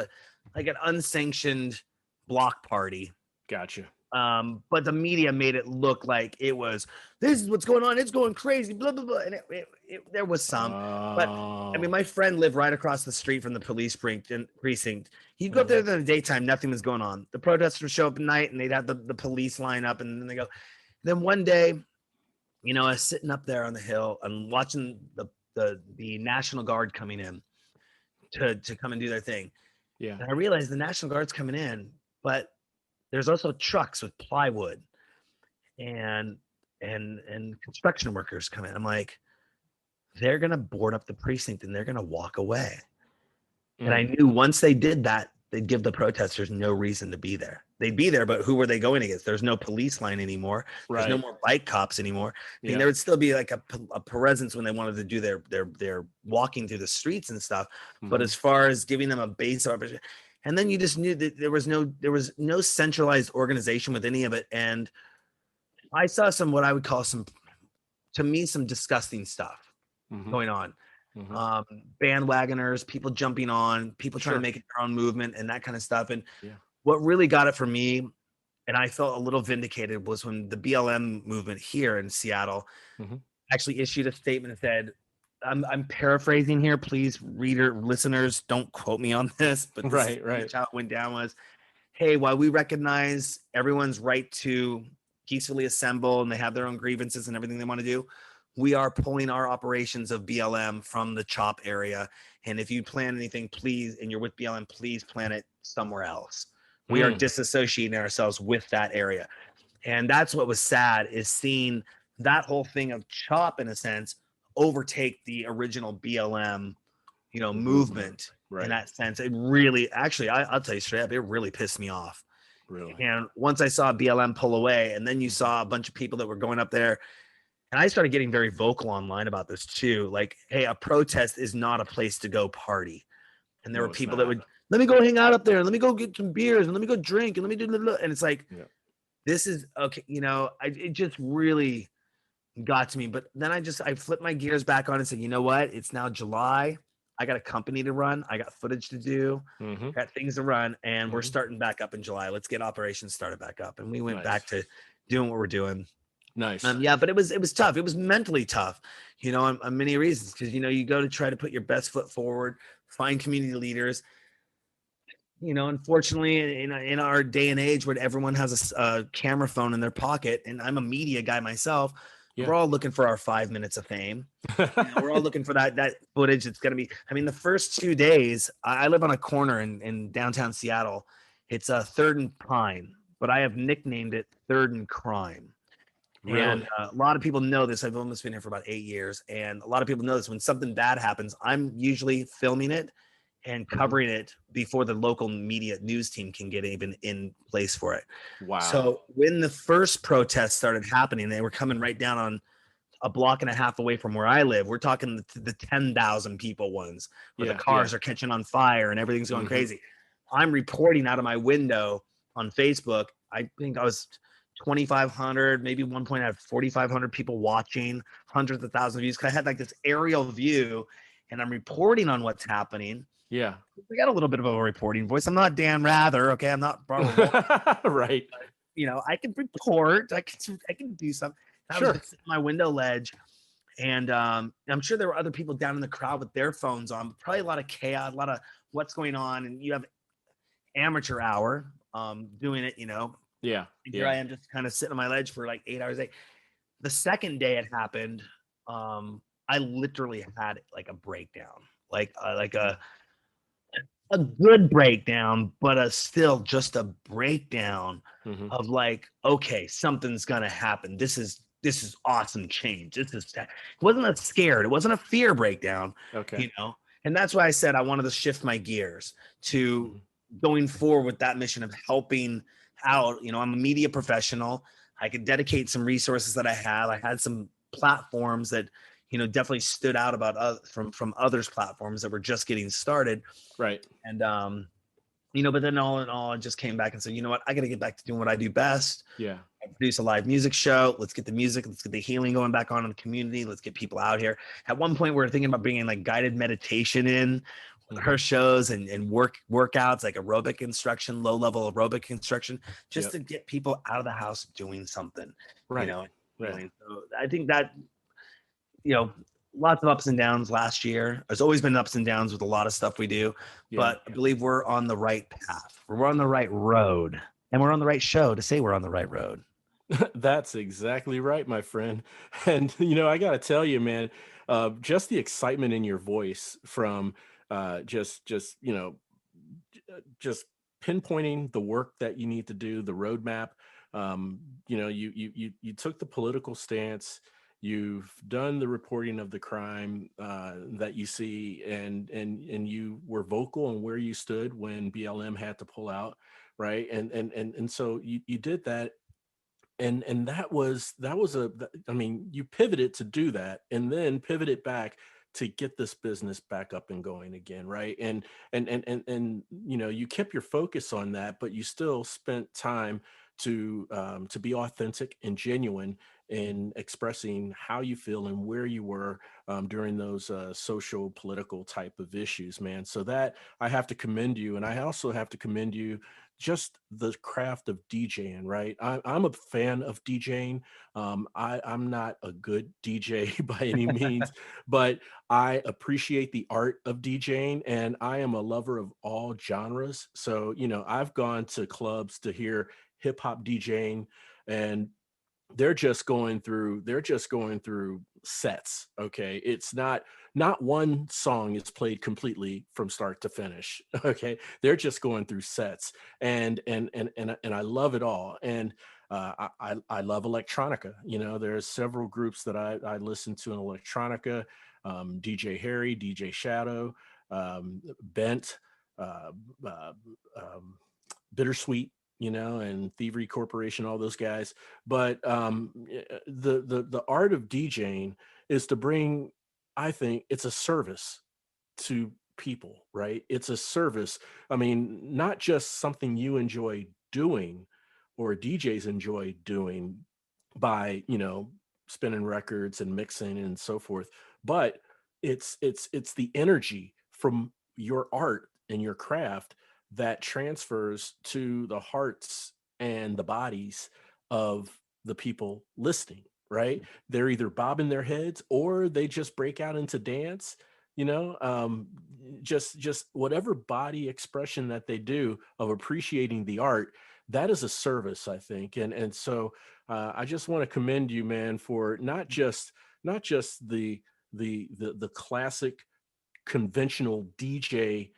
like an unsanctioned block party. Gotcha. But the media made it look like this is what's going on. It's going crazy, blah, blah, blah. And there was some, but I mean, my friend lived right across the street from the police precinct. He'd go up there in the daytime, nothing was going on. The protesters would show up at night and they'd have the police line up, and then they go. Then one day, I was sitting up there on the hill and watching the National Guard coming in to come and do their thing. Yeah. And I realized the National Guard's coming in, but there's also trucks with plywood and construction workers come in. I'm like, they're gonna board up the precinct and they're gonna walk away. And I knew once they did that, they'd give the protesters no reason to be there. They'd be there, but who were they going against? There's no police line anymore. There's no more bike cops anymore. I mean, there would still be like a presence when they wanted to do their walking through the streets and stuff. But as far as giving them a base of opportunity, and then you just knew that there was no centralized organization with any of it. And I saw what I would call some disgusting stuff going on. Bandwagoners, people jumping on, people trying to make it their own movement and that kind of stuff. And what really got it for me, and I felt a little vindicated, was when the BLM movement here in Seattle actually issued a statement and said, I'm paraphrasing here, please, listeners, don't quote me on this, but how it went down was, hey, while we recognize everyone's right to peacefully assemble and they have their own grievances and everything they want to do, we are pulling our operations of BLM from the CHOP area. And if you plan anything, please, and you're with BLM, please plan it somewhere else. We are disassociating ourselves with that area. And that's what was sad, is seeing that whole thing of CHOP, in a sense, overtake the original BLM, movement in that sense. It really, actually, I'll tell you straight up, it really pissed me off. Really? And once I saw BLM pull away, and then you saw a bunch of people that were going up there, and I started getting very vocal online about this too. Like, hey, a protest is not a place to go party. And there were people that would, let me go hang out up there, and let me go get some beers, and let me go drink, and let me do, and it's like, this is okay. It just really got to me. But then I flipped my gears back on and said, you know what? It's now July. I got a company to run. I got footage to do. Got things to run, and we're starting back up in July. Let's get operations started back up. And we went back to doing what we're doing. Nice. But it was tough. It was mentally tough, on many reasons, because you go to try to put your best foot forward, find community leaders. Unfortunately, in our day and age where everyone has a camera phone in their pocket, and I'm a media guy myself, we're all looking for our 5 minutes of fame. We're all looking for that footage. It's going to be, the first 2 days, I live on a corner in downtown Seattle. It's 3rd and Pine, but I have nicknamed it 3rd and Crime. Really? And a lot of people know this. I've almost been here for about 8 years. And a lot of people know this. When something bad happens, I'm usually filming it and covering it before the local media news team can get even in place for it. Wow. So when the first protests started happening, they were coming right down on a block and a half away from where I live. We're talking the 10,000 people ones where the cars are catching on fire and everything's going crazy. I'm reporting out of my window on Facebook. I think I was 2,500, maybe one point I had 4,500 people watching, hundreds of thousands of views. Cause I had like this aerial view and I'm reporting on what's happening. Yeah. We got a little bit of a reporting voice. I'm not Dan Rather. Okay. I'm not right. But, I can report. I can do something. I was just sitting on my window ledge, and I'm sure there were other people down in the crowd with their phones on. Probably a lot of chaos, a lot of what's going on, and you have amateur hour doing it. Yeah. And here I am just kind of sitting on my ledge for like 8 hours. The second day it happened, I literally had like a breakdown, like a good breakdown, but still just a breakdown of like, okay, something's gonna happen. This is awesome change. It wasn't a scared, it wasn't a fear breakdown. Okay. And that's why I said I wanted to shift my gears to going forward with that mission of helping out. I'm a media professional. I could dedicate some resources that I have. I had some platforms that definitely stood out about from others' platforms that were just getting started. Right. And, but then all in all, I just came back and said, you know what, I got to get back to doing what I do best. Yeah. produce a live music show. Let's get the music, let's get the healing going back on in the community. Let's get people out here. At one point, we were thinking about bringing like guided meditation in her shows and workouts, like aerobic instruction, low level aerobic instruction, just to get people out of the house doing something, Right. you know. Right. So I think that, you know, lots of ups and downs last year. There's always been ups and downs with a lot of stuff we do, but I believe we're on the right path. We're on the right road, and we're on the right show to say we're on the right road. That's exactly right, my friend. And I got to tell you, man, just the excitement in your voice from just pinpointing the work that you need to do, the roadmap. You took the political stance. You've done the reporting of the crime that you see, and you were vocal on where you stood when BLM had to pull out, right? And so you did that. And you pivoted to do that and then pivoted back to get this business back up and going again, right? And you kept your focus on that, but you still spent time to be authentic and genuine in expressing how you feel and where you were during those social political type of issues, man. So that I have to commend you, and I also have to commend you just the craft of DJing, right? I'm a fan of DJing. I'm not a good DJ by any means, but I appreciate the art of DJing, and I am a lover of all genres. So, I've gone to clubs to hear hip hop DJing, and they're just going through sets. Okay, it's not one song is played completely from start to finish. Okay, they're just going through sets, and I love it all. And I love electronica. There's several groups that I listen to in electronica. DJ Harry, DJ Shadow, Bent, uh, uh, Bittersweet, and Thievery Corporation, all those guys. But the art of DJing is to bring, I think it's a service to people, right? It's a service. I mean, not just something you enjoy doing or DJs enjoy doing by, spinning records and mixing and so forth, but it's the energy from your art and your craft that transfers to the hearts and the bodies of the people listening, right? They're either bobbing their heads or they just break out into dance, just whatever body expression that they do of appreciating the art. That is a service, I think. And so I just want to commend you, man, for not just the classic conventional DJ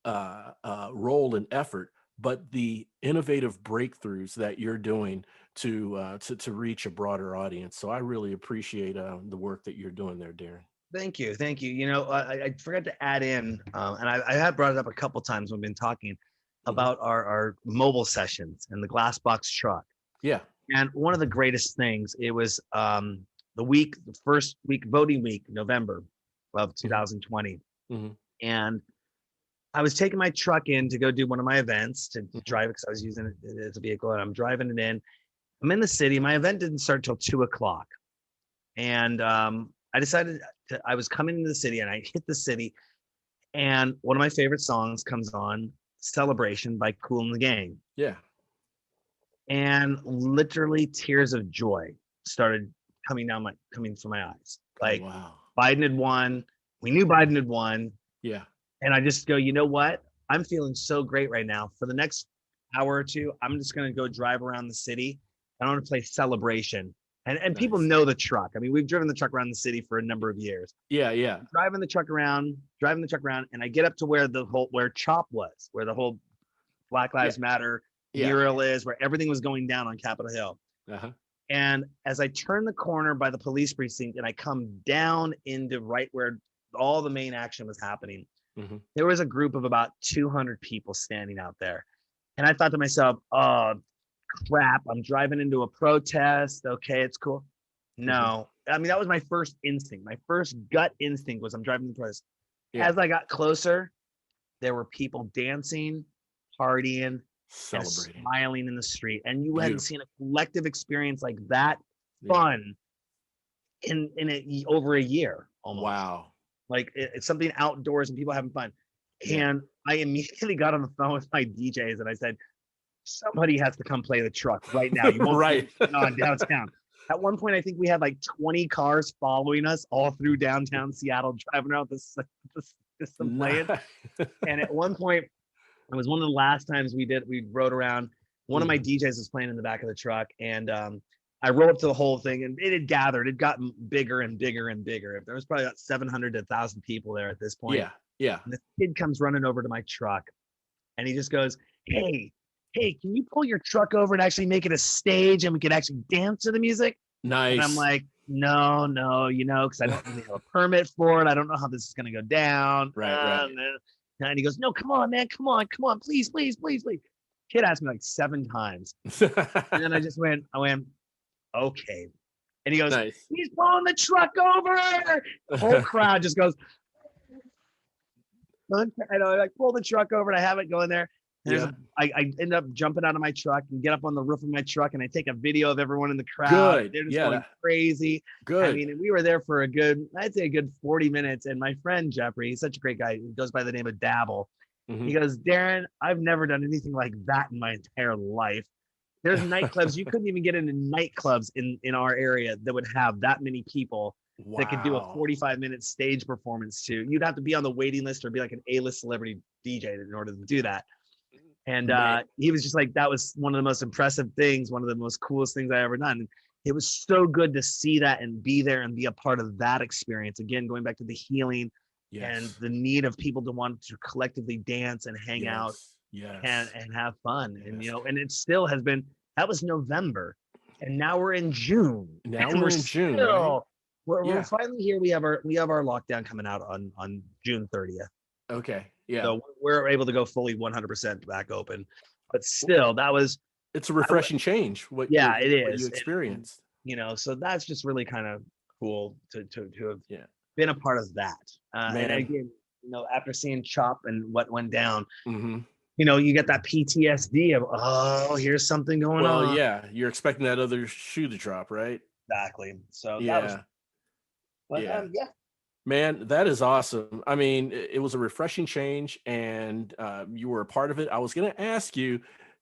role and effort, but the innovative breakthroughs that you're doing to reach a broader audience. So I really appreciate the work that you're doing there, Darran. Thank you. I forgot to add in, and I have brought it up a couple times when we've been talking about our mobile sessions and the glass box truck. Yeah. And one of the greatest things, it was the first week, voting week, November of 2020. And I was taking my truck in to go do one of my events to drive it because I was using it as a vehicle, and I'm driving it in. I'm in the city. My event didn't start till 2:00. And I decided I was coming into the city, and I hit the city, and one of my favorite songs comes on, Celebration by Kool and the Gang. Yeah. And literally tears of joy started coming from my eyes. Like, wow. Biden had won. We knew Biden had won. Yeah. And I just go, you know what? I'm feeling so great right now. For the next hour or two, I'm just going to go drive around the city. I want to play Celebration. And nice. People know the truck. I mean, we've driven the truck around the city for a number of years. Yeah. Driving the truck around, and I get up to where where CHOP was, where the whole Black Lives Matter mural is, where everything was going down on Capitol Hill. And as I turn the corner by the police precinct and I come down into right where all the main action was happening, there was a group of about 200 people standing out there. And I thought to myself, oh, crap, I'm driving into a protest. Okay, it's cool. No, I mean, that was my first instinct. My first gut instinct was I'm driving the protest. As I got closer, there were people dancing, partying, and Celebrating. smiling in the street. And you hadn't Beautiful. seen a collective experience like that Yeah. fun over a year almost. Wow. Like it's something outdoors and people having fun. Yeah. And I immediately got on the phone with my DJs and I said, somebody has to come play the truck right now. You won't Right. on downtown. At one point, I think we had like 20 cars following us all through downtown Seattle, driving around this system playing. And at one point, it was one of the last times we rode around. One of my DJs was playing in the back of the truck, and I rolled up to the whole thing, and it had gathered. It gotten bigger and bigger and bigger. There was probably about 700 to 1,000 people there at this point. Yeah. Yeah. And this kid comes running over to my truck, and he just goes, hey, can you pull your truck over and actually make it a stage and we could actually dance to the music? Nice. And I'm like, no, because I don't really have a permit for it. I don't know how this is going to go down. Right. And he goes, no, come on, man. Come on. Please. Kid asked me like 7 times. And then I went, okay. And he goes, nice. He's pulling the truck over. The whole crowd just goes, I know, I like pull the truck over and I have it going there. I end up jumping out of my truck and get up on the roof of my truck and I take a video of everyone in the crowd. Good. They're just going crazy. Good. I mean, we were there for I'd say a good 40 minutes. And my friend Jeffrey, he's such a great guy. He goes by the name of Dabble. Mm-hmm. He goes, Darran, I've never done anything like that in my entire life. There's nightclubs. You couldn't even get into nightclubs in our area that would have that many people that could do a 45-minute stage performance to. You'd have to be on the waiting list or be like an A-list celebrity DJ in order to do that. And he was just like, that was one of the most impressive things, one of the most coolest things I ever done. And it was so good to see that and be there and be a part of that experience. Again, going back to the healing and the need of people to want to collectively dance and hang out and have fun. And, and it still has been, that was November. And now we're in June. We're in June. We're finally here. We have our lockdown coming out on June 30th. Okay. Yeah. So we're able to go fully 100% back open, but still it's a refreshing change. What you experienced, so that's just really kind of cool to have been a part of that. And again, after seeing Chop and what went down, you get that PTSD of, here's something going on. Well, yeah, you're expecting that other shoe to drop, right? Exactly. So Man, that is awesome. I mean, it was a refreshing change and you were a part of it. I was going to ask you,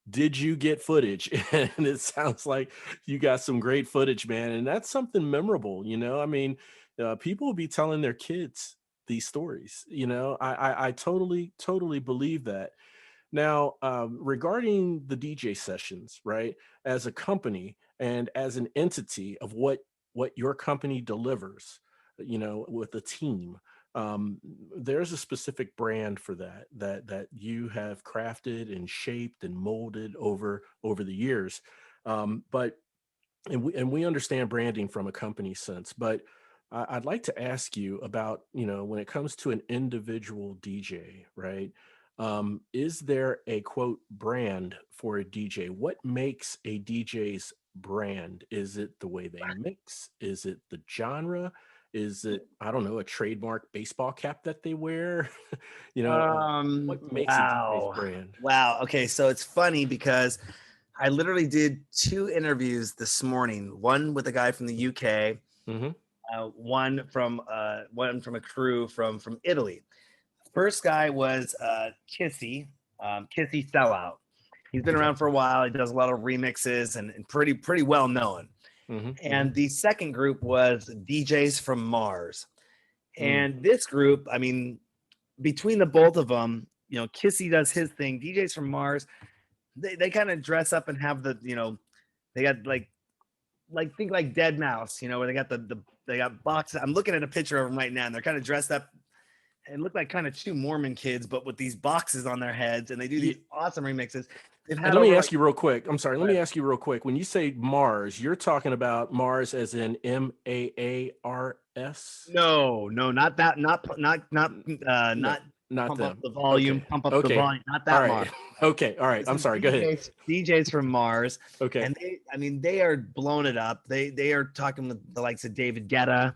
did you get footage? And it sounds like you got some great footage, man. And that's something memorable, I mean, people will be telling their kids these stories, I totally believe that. Now, regarding the DJ sessions, right, as a company and as an entity of what your company delivers, with a team, there's a specific brand for that you have crafted and shaped and molded over the years. But we understand branding from a company sense, but I'd like to ask you about, when it comes to an individual DJ, right? Is there a quote brand for a DJ? What makes a DJ's brand? Is it the way they mix? Is it the genre? Is it, I don't know, a trademark baseball cap that they wear? What makes a DJ's brand? Wow. Okay. So it's funny because I literally did 2 interviews this morning, one with a guy from the UK, one from a crew from Italy. First guy was Kissy Sellout. He's been around for a while. He does a lot of remixes and pretty well known. And the second group was DJs from Mars. And this group, I mean, between the both of them, Kissy does his thing. DJs from Mars, they kind of dress up and have the, they got like think like Dead Mouse, where they got they got boxes. I'm looking at a picture of them right now, and they're kind of dressed up and look like kind of 2 Mormon kids, but with these boxes on their heads, and they do these awesome remixes. Let me ask you real quick. I'm sorry. Let me ask you real quick. When you say Mars, you're talking about Mars as in MAARS? No, not that. Not pump them. Up the volume. Okay. Pump up the volume. Not that Mars. Okay. All right. I'm sorry. Go ahead. DJs from Mars. Okay. And they are blowing it up. They are talking with the likes of David Guetta,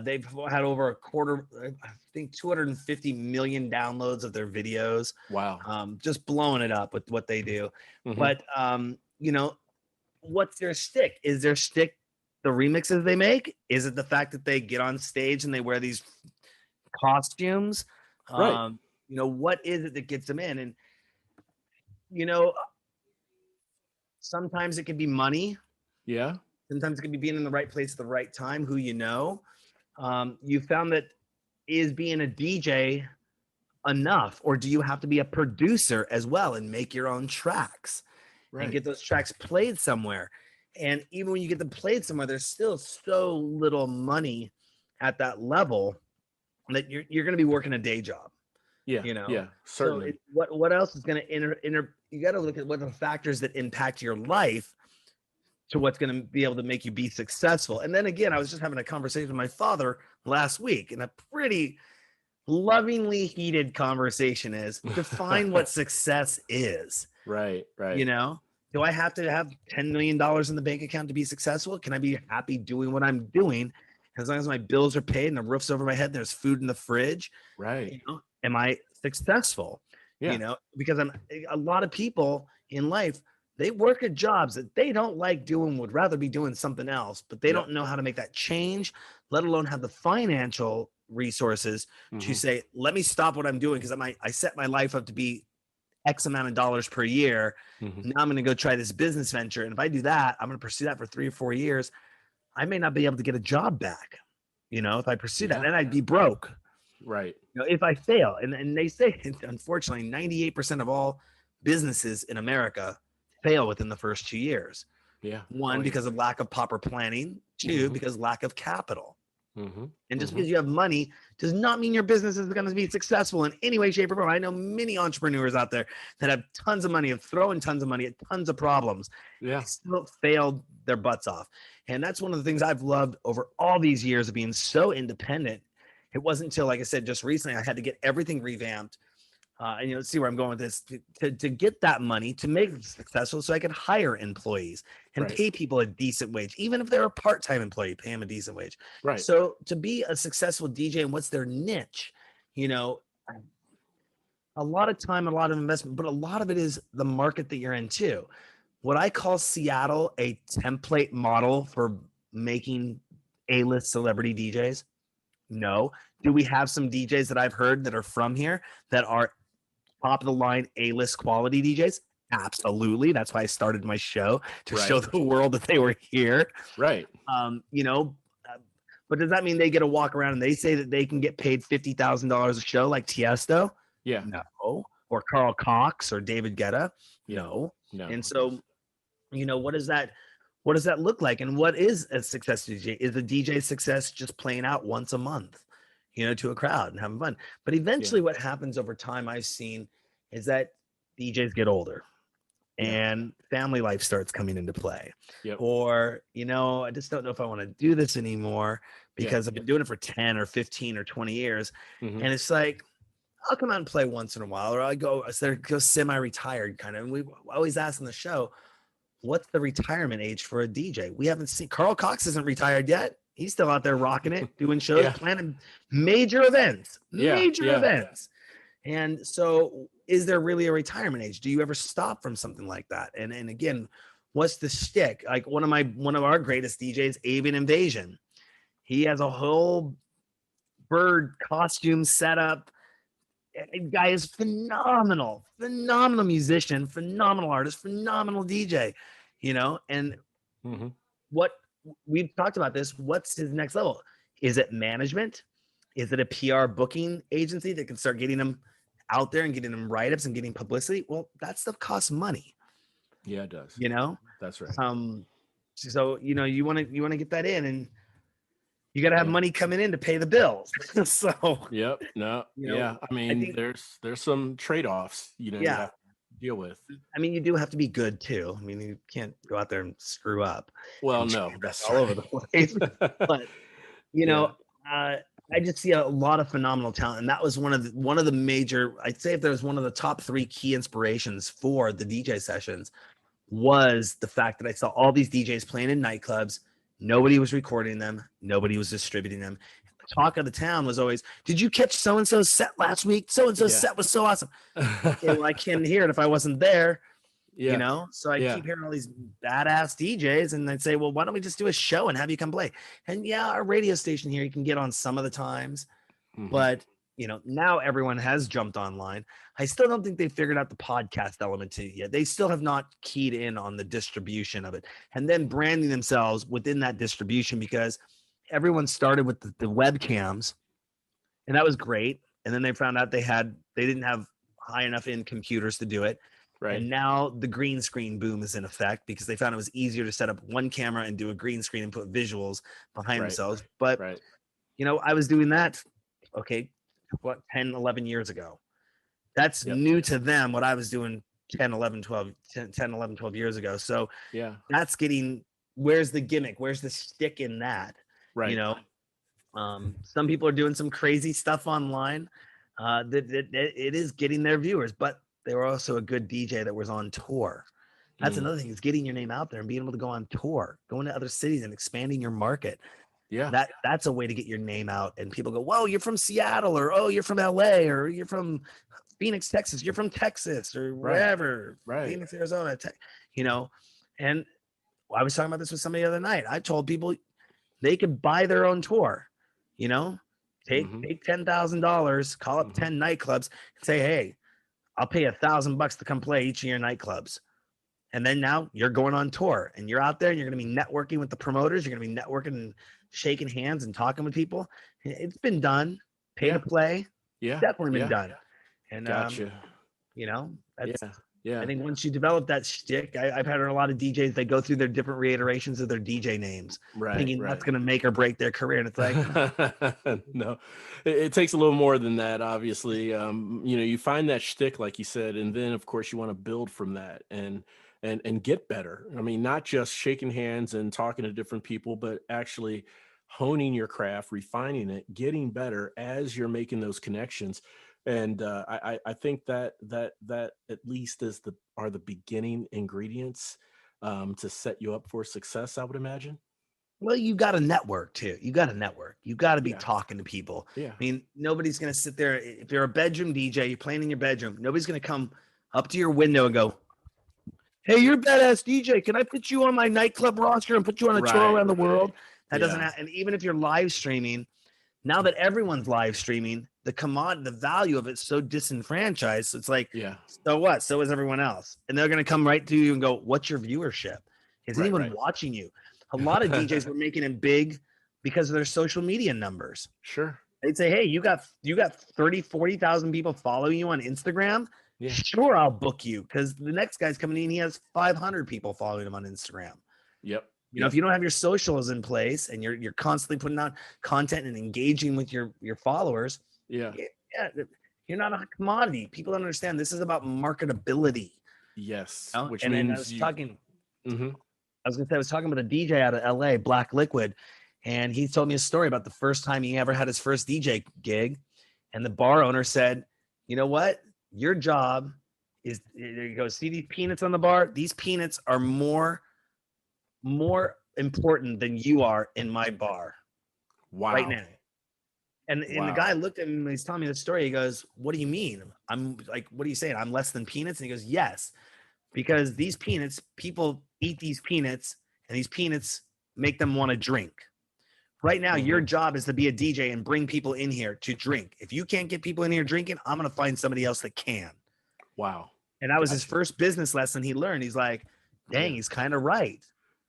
They've had over a quarter, I think 250 million downloads of their videos. Wow. Just blowing it up with what they do. Mhm. But, you know, what's their stick? Is their stick the remixes they make? Is it the fact that they get on stage and they wear these costumes? Right. You know, what is it that gets them in? And, you know, sometimes it could be money. Yeah. Sometimes it could be being in the right place at the right time, who you know. You found that is being a DJ enough, or do you have to be a producer as well and make your own tracks and get those tracks played somewhere? And even when you get them played somewhere, there's still so little money at that level that you're going to be working a day job. Yeah. You know. Yeah. So Certainly. what else is going to enter? You got to look at what are the factors that impact your life to what's going to be able to make you be successful. And then again, I was just having a conversation with my father last week, and a pretty lovingly heated conversation is define what success is. Right. Right. You know, do I have to have $10 million in the bank account to be successful? Can I be happy doing what I'm doing as long as my bills are paid and the roof's over my head and there's food in the fridge? Right. You know, am I successful? Yeah. You know, because a lot of people in life, they work at jobs that they don't like doing, would rather be doing something else, but they don't know how to make that change, let alone have the financial resources to say, let me stop what I'm doing because I set my life up to be X amount of dollars per year. Now I'm going to go try this business venture. And if I do that, I'm going to pursue that for 3 or 4 years. I may not be able to get a job back, you know, if I pursue that, then I'd be broke. Right. You know, if I fail. And they say, unfortunately, 98% of all businesses in America fail within the first 2 years. Yeah. One, because of lack of proper planning. Two, because lack of capital. And just because you have money does not mean your business is going to be successful in any way, shape, or form. I know many entrepreneurs out there that have tons of money, have thrown tons of money at tons of problems. Yeah. They still failed their butts off. And that's one of the things I've loved over all these years of being so independent. It wasn't until, like I said, just recently, I had to get everything revamped. And you know, see where I'm going with this, to get that money to make it successful so I could hire employees and pay people a decent wage. Even if they're a part-time employee, pay them a decent wage. Right. So to be a successful DJ and what's their niche, you know, a lot of time, a lot of investment, but a lot of it is the market that you're in too. What I call Seattle a template model for making A-list celebrity DJs? No. Do we have some DJs that I've heard that are from here that are top of the line A-list quality DJs? Absolutely. That's why I started my show, to show the world that they were here. Right. You know, but does that mean they get to walk around and they say that they can get paid $50,000 a show like Tiesto? Yeah. No. Or Carl Cox or David Guetta? Yeah. No. No. And so, you know, what does that look like? And what is a success DJ? Is the DJ success just playing out once a month, you know, to a crowd and having fun? But eventually what happens over time I've seen is that DJs get older and family life starts coming into play. Or, you know, I just don't know if I want to do this anymore because I've been doing it for 10 or 15 or 20 years. And it's like, I'll come out and play once in a while, or I go semi-retired kind of. And we always ask on the show, what's the retirement age for a DJ? We haven't seen. Carl Cox isn't retired yet. He's still out there rocking it, doing shows, planning major events, events. And so is there really a retirement age? Do you ever stop from something like that? And again, what's the shtick? Like one of our greatest DJs, Avian Invasion. He has a whole bird costume setup. Guy is phenomenal musician, phenomenal artist, phenomenal DJ, you know. And what we've talked about this, what's his next level? Is it management? Is it a PR booking agency that can start getting him out there and getting him write-ups and getting publicity? Well, that stuff costs money. Yeah, it does. You know, that's right. So you know, you want to get that in, and you got to have money coming in to pay the bills. So I mean, there's some trade-offs, you know, you have to deal with. I mean, you do have to be good too. I mean, you can't go out there and screw up. Well, no, that's all over the place. But you know, I just see a lot of phenomenal talent, and that was one of the major. I'd say if there was one of the top 3 key inspirations for the DJ sessions, was the fact that I saw all these DJs playing in nightclubs, Nobody was recording them. Nobody was distributing them. The talk of the town was always, did you catch so-and-so's set last week? So-and-so's set was so awesome. Okay, well, I can't hear it if I wasn't there. You know, so I keep hearing all these badass DJs, and I'd say, well, why don't we just do a show and have you come play? And yeah, our radio station here, you can get on some of the times, but you know, now everyone has jumped online. I still don't think they figured out the podcast element to it yet. They still have not keyed in on the distribution of it and then branding themselves within that distribution, because everyone started with the webcams, and that was great. And then they found out they didn't have high enough end computers to do it. Right. And now the green screen boom is in effect, because they found it was easier to set up one camera and do a green screen and put visuals behind themselves. But, you know, I was doing that, 10, 11 years ago. That's new to them, what I was doing 10, 11, 12 years ago. So that's where's the gimmick? Where's the stick in that? Right. You know, some people are doing some crazy stuff online that it is getting their viewers, but they were also a good DJ that was on tour. That's another thing, is getting your name out there and being able to go on tour, going to other cities and expanding your market. Yeah. That's a way to get your name out. And people go, whoa, you're from Seattle, or, oh, you're from LA, or you're from Phoenix, Texas. You're from Texas, or wherever, Phoenix, Arizona, you know. And I was talking about this with somebody the other night. I told people they could buy their own tour, you know, take $10,000, call up 10 nightclubs and say, hey, I'll pay $1,000 to come play each of your nightclubs. And then now you're going on tour, and you're out there, and you're going to be networking with the promoters. You're going to be networking and shaking hands and talking with people. It's been done. Pay to play. Yeah. Definitely been done. And, you know, that's, I think once you develop that shtick, I've had a lot of DJs, they go through their different reiterations of their DJ names, thinking that's going to make or break their career. And it's like, no, it takes a little more than that. Obviously, you know, you find that shtick, like you said, and then of course you want to build from that and get better. I mean, not just shaking hands and talking to different people, but actually honing your craft, refining it, getting better as you're making those connections. And I think that at least are the beginning ingredients to set you up for success, I would imagine. Well, you got to network too. You got to network. You got to be talking to people. Yeah. I mean, nobody's going to sit there. If you're a bedroom DJ, you're playing in your bedroom, nobody's going to come up to your window and go, hey, you're a badass DJ. Can I put you on my nightclub roster and put you on a tour around the world? That doesn't happen. And even if you're live streaming, now that everyone's live streaming, the value of it's so disenfranchised. So it's like, so what? So is everyone else. And they're going to come right to you and go, what's your viewership? Is anyone watching you? A lot of DJs were making it big because of their social media numbers. Sure. They'd say, hey, you got 30, 40,000 people following you on Instagram. Yeah. Sure, I'll book you, because the next guy's coming in, he has 500 people following him on Instagram. Yep. You know, if you don't have your socials in place and you're constantly putting out content and engaging with your followers, you're not a commodity. People don't understand. This is about marketability. Yes. You know? Which and means I was talking with a DJ out of LA, Black Liquid, and he told me a story about the first time he ever had his first DJ gig. And the bar owner said, you know what? Your job is, there you go, see these peanuts on the bar? These peanuts are more important than you are in my bar. Wow. Right now. And the guy looked at him and he's telling me the story. He goes, what do you mean? I'm like, what are you saying? I'm less than peanuts? And he goes, yes, because these peanuts, people eat these peanuts, and these peanuts make them want to drink. Right now, your job is to be a DJ and bring people in here to drink. If you can't get people in here drinking, I'm going to find somebody else that can. Wow. And that was his first business lesson he learned. He's like, dang, he's kind of right.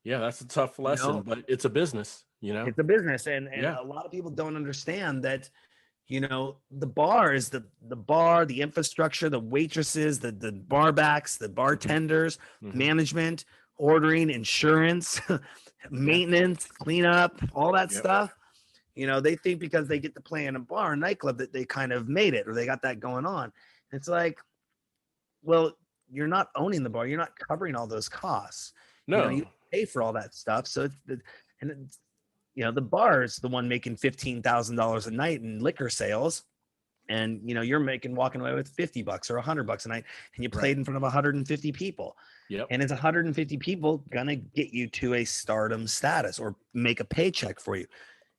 Yeah, that's a tough lesson, but it's a business, you know? It's a business. And a lot of people don't understand that, you know, the bar is the bar, the infrastructure, the waitresses, the bar backs, the bartenders, management, ordering, insurance, maintenance, cleanup, all that stuff. You know, they think because they get to play in a bar or nightclub that they kind of made it, or they got that going on. It's like, well, you're not owning the bar. You're not covering all those costs. No. You know, you pay for all that stuff. So you know, the bar is the one making $15,000 a night in liquor sales. And, you know, you're walking away with $50 or $100 a night, and you played in front of 150 people. Yep. And it's 150 people gonna get you to a stardom status or make a paycheck for you.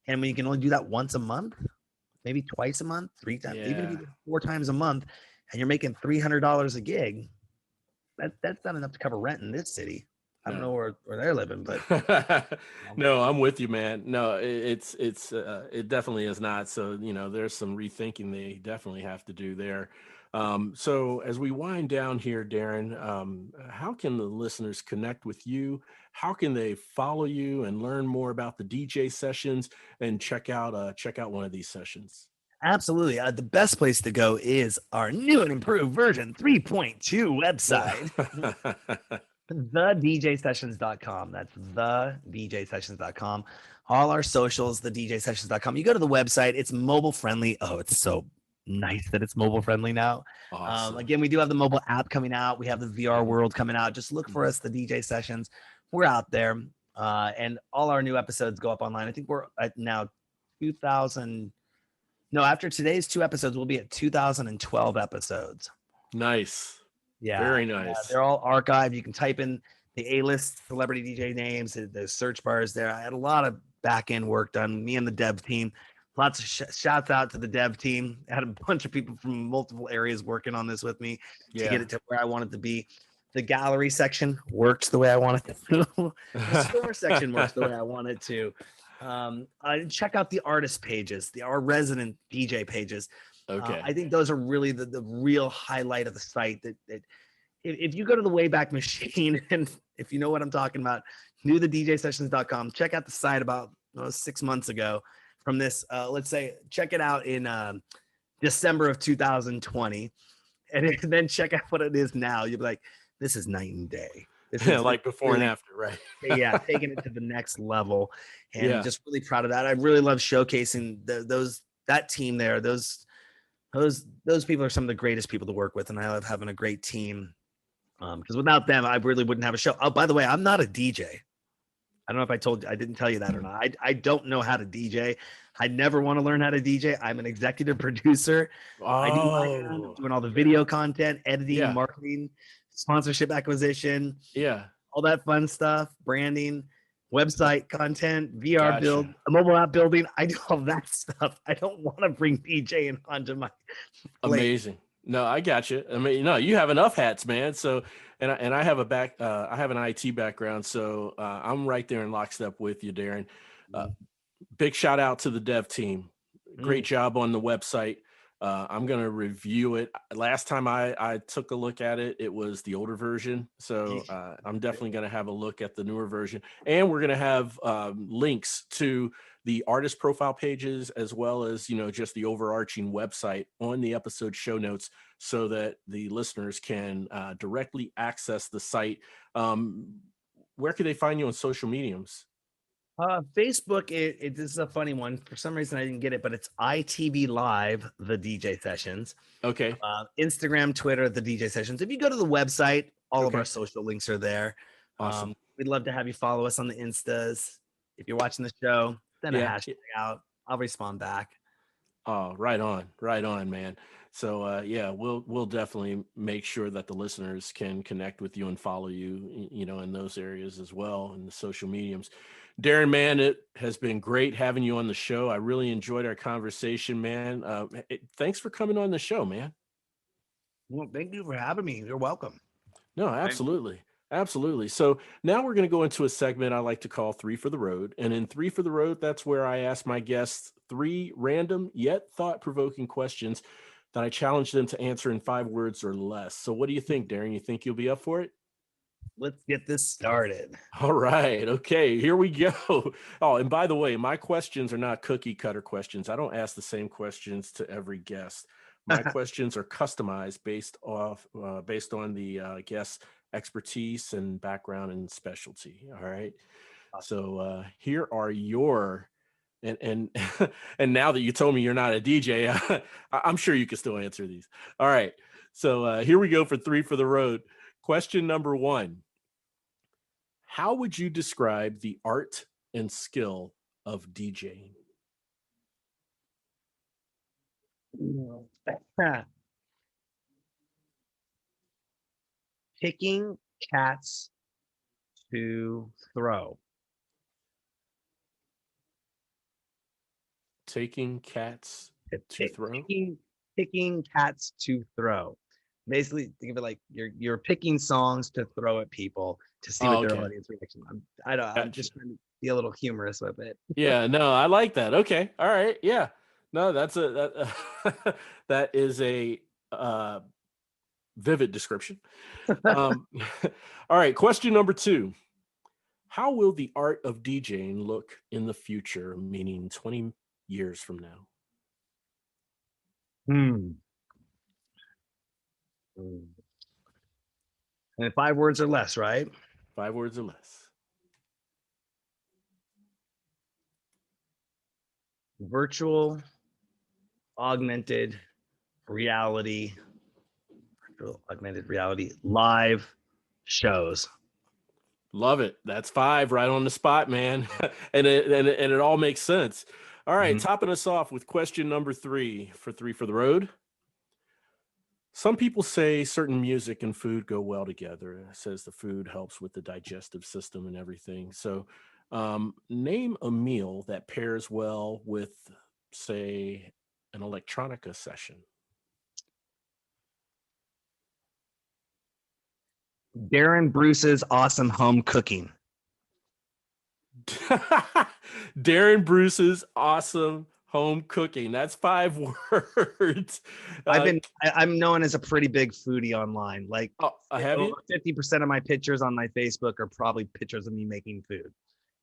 And when you can only do that once a month, maybe twice a month, 3 times, even if you Yeah. do it 4 times a month, and you're making $300 a gig, that's not enough to cover rent in this city. I don't know where they're living, but No, I'm with you, man. No, it definitely is not. So, there's some rethinking they definitely have to do there. So as we wind down here, Darran, how can the listeners connect with you? How can they follow you and learn more about the DJ sessions and check out one of these sessions? absolutely. The best place to go is our new and improved version 3.2 website. thedjsessions.com. That's thedjsessions.com. All our socials, thedjsessions.com. You go to the website, it's mobile friendly. Oh, it's so nice that it's mobile friendly now. Awesome. Again, we do have the mobile app coming out. We have the VR world coming out. Just look for us, the DJ Sessions. We're out there. And all our new episodes go up online. I think we're at now 2000. No, after today's 2 episodes, we'll be at 2012 episodes. Nice. Yeah. Very nice. They're all archived. You can type in the A-list celebrity DJ names, the search bars there. I had a lot of back end work done. Me and the dev team. Lots of shouts out to the dev team. I had a bunch of people from multiple areas working on this with me to get it to where I want it to be. The gallery section works the way I want it to. The store section works the way I want it to. Check out the artist pages, our resident DJ pages. Okay. I think those are really the real highlight of the site. That if you go to the Wayback Machine, and if you know what I'm talking about, newthedjsessions.com, check out the site about 6 months ago from this. Let's say check it out in December of 2020, and then check out what it is now. You'll be like, this is night and day. This is Like before really, and after, right? yeah, taking it to the next level, and Yeah. just really proud of that. I really love showcasing that team there. Those people are some of the greatest people to work with, and I love having a great team. Because without them, I really wouldn't have a show. Oh, by the way, I'm not a DJ. I don't know if I didn't tell you that or not. I don't know how to DJ. I never want to learn how to DJ. I'm an executive producer. I do my own, doing all the video content, editing, marketing, sponsorship acquisition, all that fun stuff, branding, website content, VR build, a mobile app building. I do all that stuff. I don't want to bring DJing onto my plate. Amazing. No, I got you. I mean, no, you have enough hats, man. So, and I have I have an IT background, so I'm right there in lockstep with you, Darran. Big shout out to the dev team. Great job on the website. I'm going to review it. Last time I took a look at it, it was the older version. So I'm definitely going to have a look at the newer version. And we're going to have links to the artist profile pages, as well as, just the overarching website on the episode show notes, so that the listeners can directly access the site. Where can they find you on social mediums? Facebook, this is a funny one. For some reason, I didn't get it, but it's ITV Live, the DJ Sessions. Okay. Instagram, Twitter, the DJ Sessions. If you go to the website, all of our social links are there. Awesome. We'd love to have you follow us on the Instas. If you're watching the show, send a hashtag out. I'll respond back. Oh, right on, man. So we'll definitely make sure that the listeners can connect with you and follow you, in those areas as well, in the social mediums. Darran, man, it has been great having you on the show. I really enjoyed our conversation, man. Thanks for coming on the show, man. Well, thank you for having me. You're welcome. No, absolutely. Absolutely. So now we're going to go into a segment I like to call 3 for the Road. And in 3 for the Road, that's where I ask my guests 3 random yet thought-provoking questions that I challenge them to answer in 5 words or less. So what do you think, Darran? You think you'll be up for it? Let's get this started. All right. Okay, here we go. Oh, and by the way, my questions are not cookie cutter questions. I don't ask the same questions to every guest. My questions are customized based on the guest's expertise and background and specialty. All right. So here are your and and now that you told me you're not a DJ, I'm sure you can still answer these. All right. So here we go for 3 for the Road. Question number 1. How would you describe the art and skill of DJing? Picking cats to throw. Taking cats to throw. Picking cats to throw. Basically, think of it like you're picking songs to throw at people to see what their audience reaction. I'm just trying to be a little humorous with it. Yeah, no, I like that. Okay, all right, yeah, no, that is a vivid description. All right, question number 2. How will the art of DJing look in the future, meaning 20 years from now? And 5 words or less, right? 5 words or less. Virtual, augmented reality, live shows. Love it. That's 5 right on the spot, man. and it all makes sense. All right, topping us off with question number 3 for the road. Some people say certain music and food go well together. It says the food helps with the digestive system and everything. So, name a meal that pairs well with, say, an electronica session. Darran Bruce's awesome home cooking. Darran Bruce's awesome home cooking. That's 5 words. I'm known as a pretty big foodie online. Like, have you? 50% of my pictures on my Facebook are probably pictures of me making food.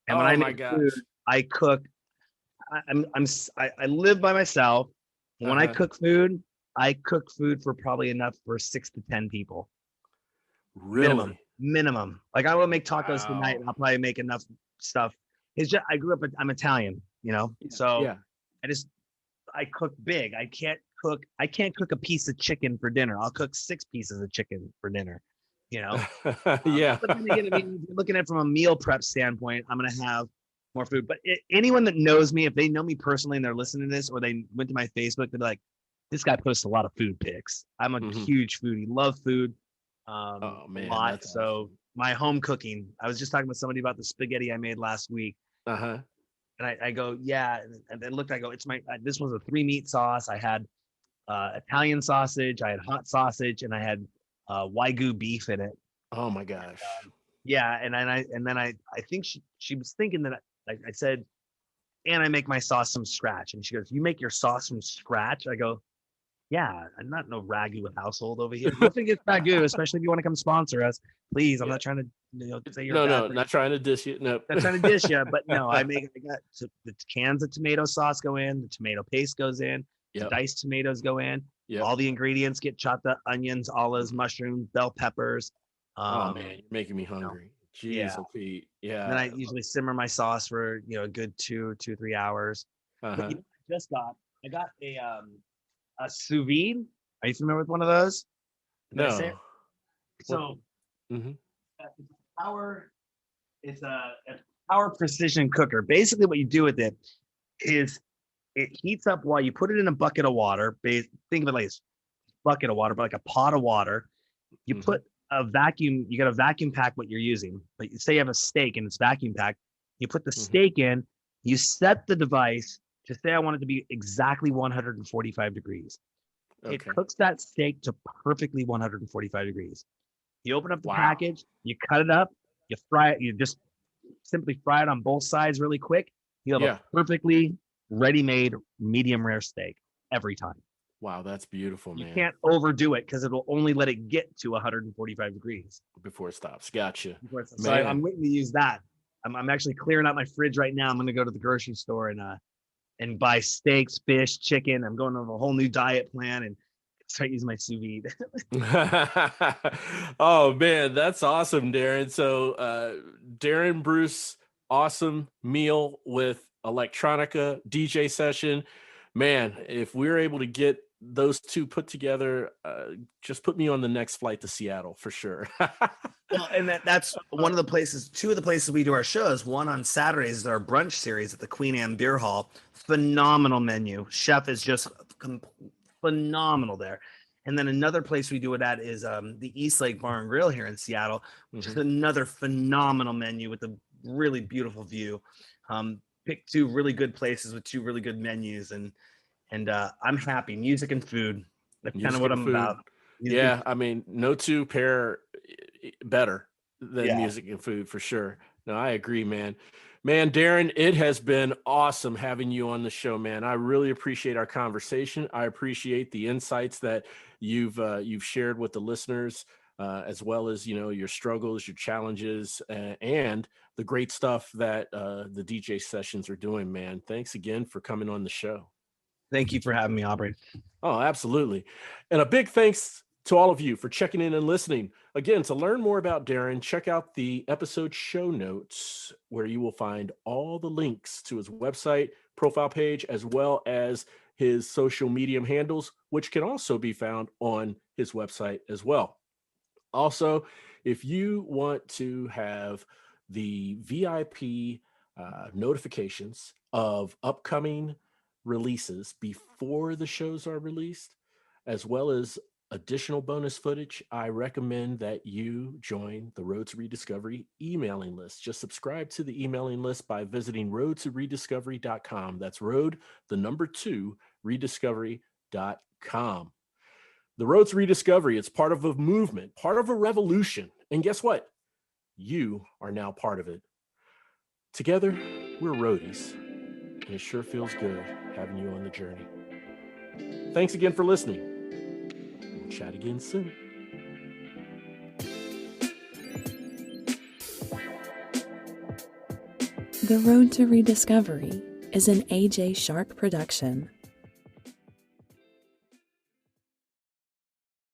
And when Oh I my make gosh. food, I cook. I live by myself. When I cook food for probably enough for 6 to 10 people. Really? Minimum. Like, I will make tacos tonight, and I'll probably make enough stuff. It's just I'm Italian, so yeah. I cook big. I can't cook a piece of chicken for dinner. I'll cook 6 pieces of chicken for dinner, Yeah. But then again, if you're looking at it from a meal prep standpoint, I'm going to have more food. But anyone that knows me, if they know me personally and they're listening to this, or they went to my Facebook, they're like, this guy posts a lot of food pics. I'm a huge foodie, love food. Oh man, a lot. that's So awesome. My home cooking. I was just talking with somebody about the spaghetti I made last week. And I go, yeah. And then looked, I go, this was a 3 meat sauce. I had Italian sausage, I had hot sausage, and I had Wagyu beef in it. Oh my gosh. Yeah. And then I think she was thinking that I said, and I make my sauce from scratch. And she goes, you make your sauce from scratch? I go, yeah, I'm not no ragu household over here. Nothing against ragu, especially if you want to come sponsor us. Please, I'm not trying to say you're no, not trying to dish you. No, not trying to dish you, but no, I got the cans of tomato sauce go in, the tomato paste goes in, the diced tomatoes go in. All the ingredients get chopped up: onions, olives, mushrooms, bell peppers. Oh man, you're making me hungry. Jeez, Pete. Yeah. And then I usually simmer my sauce for a good 2-3 hours. But, I got a sous vide. Are you familiar with one of those? No. So it's a power precision cooker. Basically, what you do with it is it heats up while you put it in a bucket of water. Think of it like a bucket of water, but like a pot of water. You put a vacuum. You got to vacuum pack what you're using. But you say you have a steak and it's vacuum packed. You put the steak in. You set the device to say I want it to be exactly 145 degrees. Okay. It cooks that steak to perfectly 145 degrees. You open up the package, you cut it up, you fry it, you just simply fry it on both sides really quick. You have a perfectly ready-made medium rare steak every time. Wow, that's beautiful, man. You can't overdo it because it'll only let it get to 145 degrees. Before it stops. Gotcha. So I'm waiting to use that. I'm actually clearing out my fridge right now. I'm going to go to the grocery store and buy steaks, fish, chicken. I'm going on a whole new diet plan and start using my sous vide. Oh man, that's awesome, Darran. So Darran Bruce, awesome meal with Electronica DJ session. Man, if we're able to get those two put together, just put me on the next flight to Seattle for sure. Well, and that's one of the places, 2 of the places we do our shows. One on Saturdays is our brunch series at the Queen Anne Beer Hall. Phenomenal menu. Chef is just phenomenal there. And then another place we do it at is the East Lake Bar and Grill here in Seattle, which is another phenomenal menu with a really beautiful view. Picked two really good places with two really good menus, and I'm happy. Music and food. That's kind of what I'm about. Yeah, I mean, no two pair better than music and food for sure. No, I agree, man. Man, Darran, it has been awesome having you on the show, man. I really appreciate our conversation. I appreciate the insights that you've shared with the listeners, as well as, you know, your struggles, your challenges, and the great stuff that the DJ sessions are doing, man. Thanks again for coming on the show. Thank you for having me, Aubrey. Oh, absolutely. And a big thanks to all of you for checking in and listening. Again, to learn more about Darran, check out the episode show notes where you will find all the links to his website, profile page, as well as his social media handles, which can also be found on his website as well. Also, if you want to have the VIP notifications of upcoming releases before the shows are released, as well as additional bonus footage, I recommend that you join the Road to Rediscovery emailing list. Just subscribe to the emailing list by visiting roadtorediscovery.com. That's road, the number 2, rediscovery.com. The Road to Rediscovery, it's part of a movement, part of a revolution. And guess what? You are now part of it. Together, we're roadies, and it sure feels good having you on the journey. Thanks again for listening. We'll chat again soon. The Road to Rediscovery is an AJ Shark production.